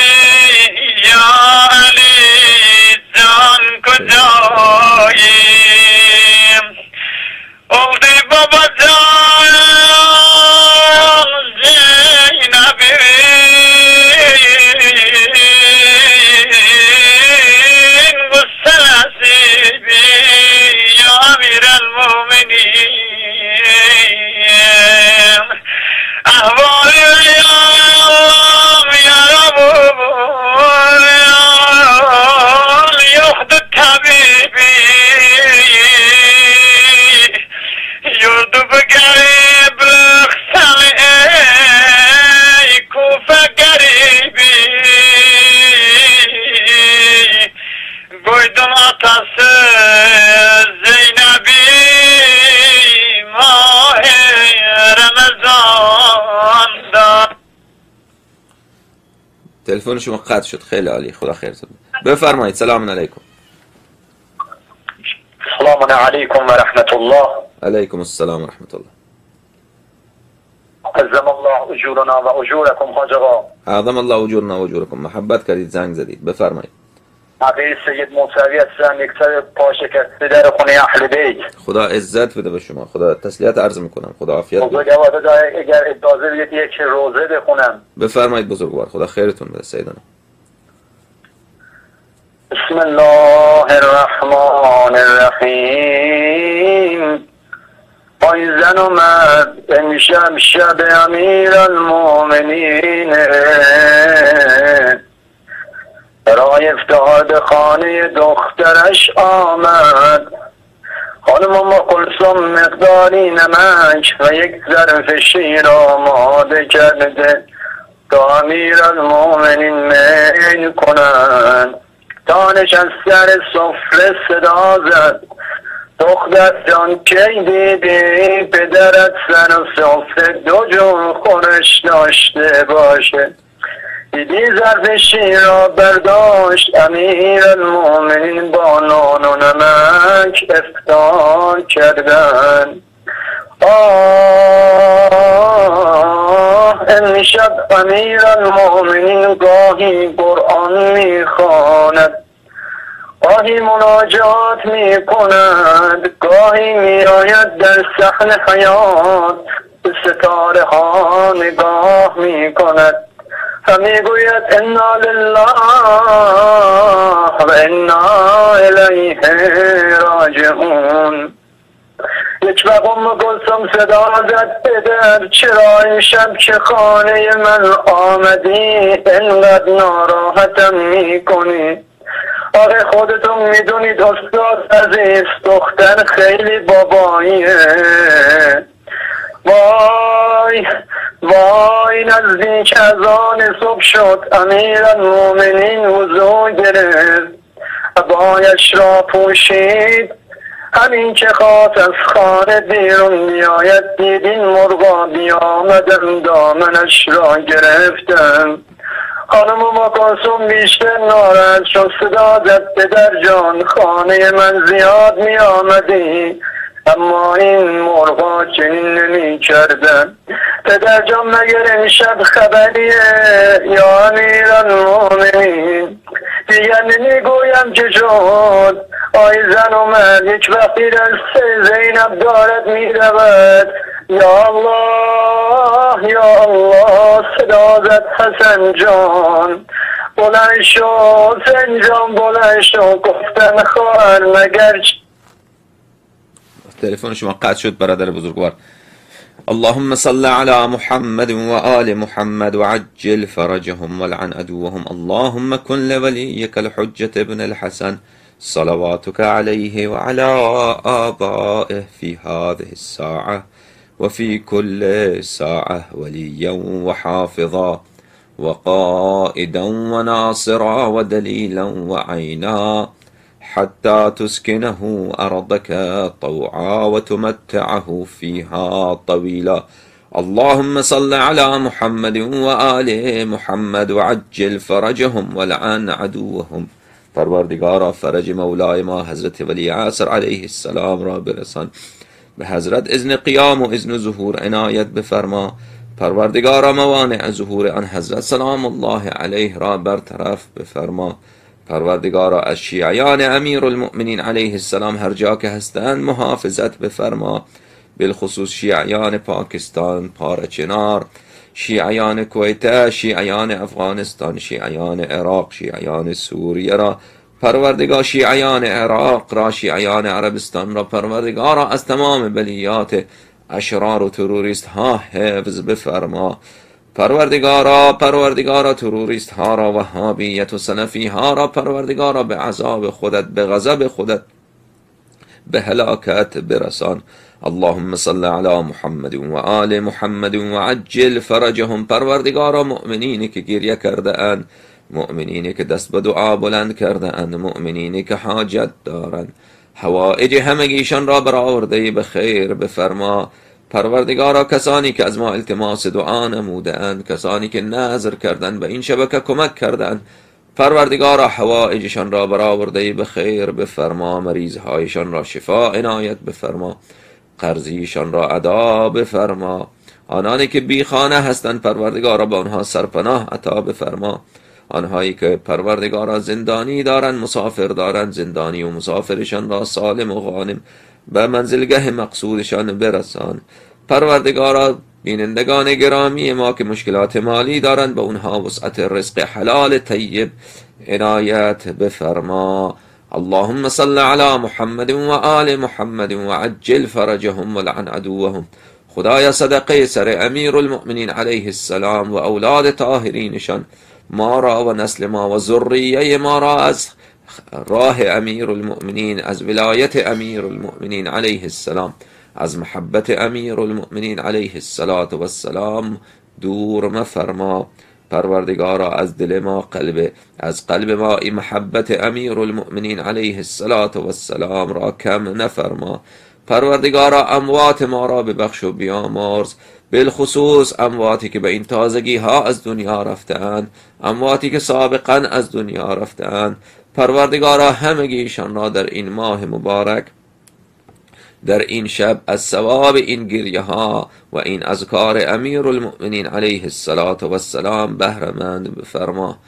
جان کجایی اولدی بابا جان زینبی غسل نصیبی یا امیر المؤمنین احوال یا رب یخد طبیبی یرد بگریب لخسل ای کوفه گریبی گویدن atası Zeynep'i mah Ramazan'da.
تلفن شما قطع شد. خیلی عالی. خدا خیرتون بده. بفرمایید. سلام علیکم.
سلام علیکم و رحمت الله.
علیکم السلام و رحمت الله.
عظم الله اجورنا و اجورکم حاج آقا.
اعظم الله اجورنا و اجورکم. محبت کردید زنگ زدید. بفرمایید.
آقای سید موسوی هستم، یک سر پاشکسته در خونه اهل بیت.
خدا عزت بده به شما. خدا تسلیت عرض میکنم. خدا عافیت بده.
بزرگوار اگر اجازه بدید یک روزه بخونم.
بفرمایید بزرگوار. خدا خیرتون بده سیدنا.
بسم الله الرحمن الرحیم. آی زن و مرد امشب شب امیر المؤمنین برای افتاد خانه دخترش آمد. خانم ام کلثوم مقداری نمک و یک ظرف شیر آماده کرده تا امیر المؤمنین میل کنند. تا نشستن سفره صدا زد دختر جان کی دیدی پدرت سر و سفره دو جور خورش داشته باشه. دیدی ظرف شیر را برداشت امیر المؤمنین با نان و نمک افطار کردن. امشب امیر المؤمنین گاهی قرآن میخواند گاهی مناجات می کند، گاهی می آید در صحن حیات، به ستاره ها نگاه می کند، همی گوید انا لله و انا الیه راجعون. یک وقت گلسم صدا زد به در، چرا این شب که خانه من آمدی، اینقدر ناراحتم می کنی؟ آره خودتون میدونید استاد عزیز، دختر خیلی باباییه. وای وای نزدیک از آن صبح شد، امیرالمومنین وضو گرفت، عبایش را پوشید، همین که خواست از خانه بیرون بیاید، دیدین مرغا بیامدن دامنش را گرفتن. خانم ما کلثوم بیشتر ناراحت شد، صدا زد پدر جان خانه من زیاد می آمدی، اما این مرغا چنین نمی کردن. پدر جان مگر امشب خبریه یا امیرالمومنین؟ دیگر نمی گویم که شد. آی زن و مرد یک وقتی دست زینب دارد می رود، یا الله یا الله صدا زد حسن جان، بلند شو حسن جان بلند شو. گفتن خواهر مگر
تلفن شما قطع شد برادر بزرگوار. اللهم صل على محمد وآل محمد وعجل فرجهم ولعن عدوهم. اللهم كن لوليك الحجة ابن الحسن صلواتك عليه وعلى آبائه في هذه الساعة وفي كل ساعة وليا وحافظا وقائدا وناصرا ودليلا وعينا، حتى تسكنه أرضك طوعا وتمتعه فيها طويلا. اللهم صل على محمد وآل محمد وعجل فرجهم ولعن عدوهم. پروردگارا فرج مولای ما حضرت ولی عصر علیه السلام را برسان، به حضرت اذن قیام و اذن ظهور عنایت بفرما. پروردگارا موانع ظهور آن حضرت سلام الله علیه را برطرف بفرما. پروردگارا از شیعیان امیرالمؤمنین علیه السلام هر جا که هستند محافظت بفرما، بالخصوص شیعیان پاکستان، پارچنار، شیعیان کویت، شیعیان افغانستان، شیعیان عراق، شیعیان سوریه را پروردگار، شیعیان عراق را، شیعیان عربستان را پروردگارا از تمام بلیات اشرار و تروریست ها حفظ بفرما. پروردگارا تروریست ها را، وهابیت و سلفی ها را پروردگارا به عذاب خودت، به غضب خودت، به هلاکت برسان. اللهم صل علی محمد و آل محمد و عجل فرجهم. پروردگارا مؤمنینی که گریه کرده اند، مؤمنینی که دست به دعا بلند کرده اند، مؤمنینی که حاجت دارند، حوائج همگیشان را برآورده به خیر بفرما. پروردگارا کسانی که از ما التماس دعا نموده اند، کسانی که نذر کردند به این شبکه کمک کردند، پروردگارا حوائجشان را برآورده به خیر بفرما. مریضهایشان را شفا عنایت بفرما، قرضیشان را ادا بفرما. آنانی که بی خانه هستند پروردگارا به آنها سرپناه عطا بفرما. آنهایی که پروردگارا زندانی دارند، مسافر دارند، زندانی و مسافرشان را سالم و غانم به منزلگاه مقصودشان برسان. پروردگارا بینندگان گرامی ما که مشکلات مالی دارند، به اونها وسعت رزق حلال طیب عنایت بفرما. اللهم صل علی محمد و آل محمد و عجل فرجهم ولعن عدوهم. خدایا صدقه سر امیرالمؤمنین علیه السلام و اولاد طاهرینشان ما را و نسل ما و ذریه ما را از راه امیرالمؤمنین، از ولایت امیرالمؤمنین علیه السلام، از محبت امیرالمؤمنین علیه السلام دور مفرما. پروردگارا از دل ما از قلب ما این محبت امیرالمؤمنین علیه السلام را کم نفرما. پروردگارا اموات ما را ببخش و بیامرز، بالخصوص امواتی که به این تازگی ها از دنیا رفتند، امواتی که سابقا از دنیا رفتند. پروردگارا همگیشان را در این ماه مبارک، در این شب از ثواب این گریه ها و این اذکار امیرالمؤمنین علیه السلام بهره مند بفرما.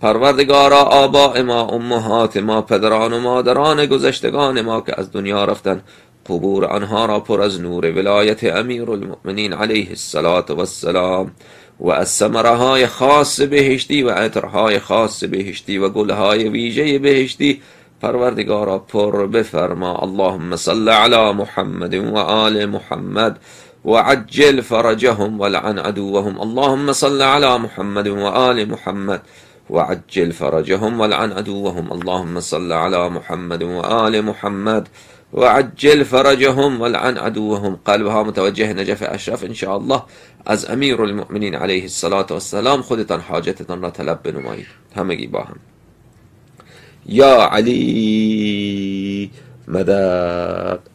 پروردگارا آباء ما، امهات ما، پدران و مادران گذشتگان ما که از دنیا رفتن، قبور آنها را پر از نور ولایت امیر المؤمنین علیه السلام و از ثمره های خاص بهشتی و عطرهای خاص بهشتی و گلهای ویژه بهشتی پروردگارا پر بفرما. اللهم صل علی محمد و آل محمد وعجل فرجهم ولعن عدوهم. اللهم صل على محمد وآل محمد وعجل فرجهم ولعن عدوهم. اللهم صل على محمد وآل محمد وعجل فرجهم ولعن عدوهم. قلبها متوجه نجف اشرف ان شاء الله. از امیر المؤمنین علیه السلام خودتان حاجتتان را طلب بنمایید. همگی با هم. یا علی مدد.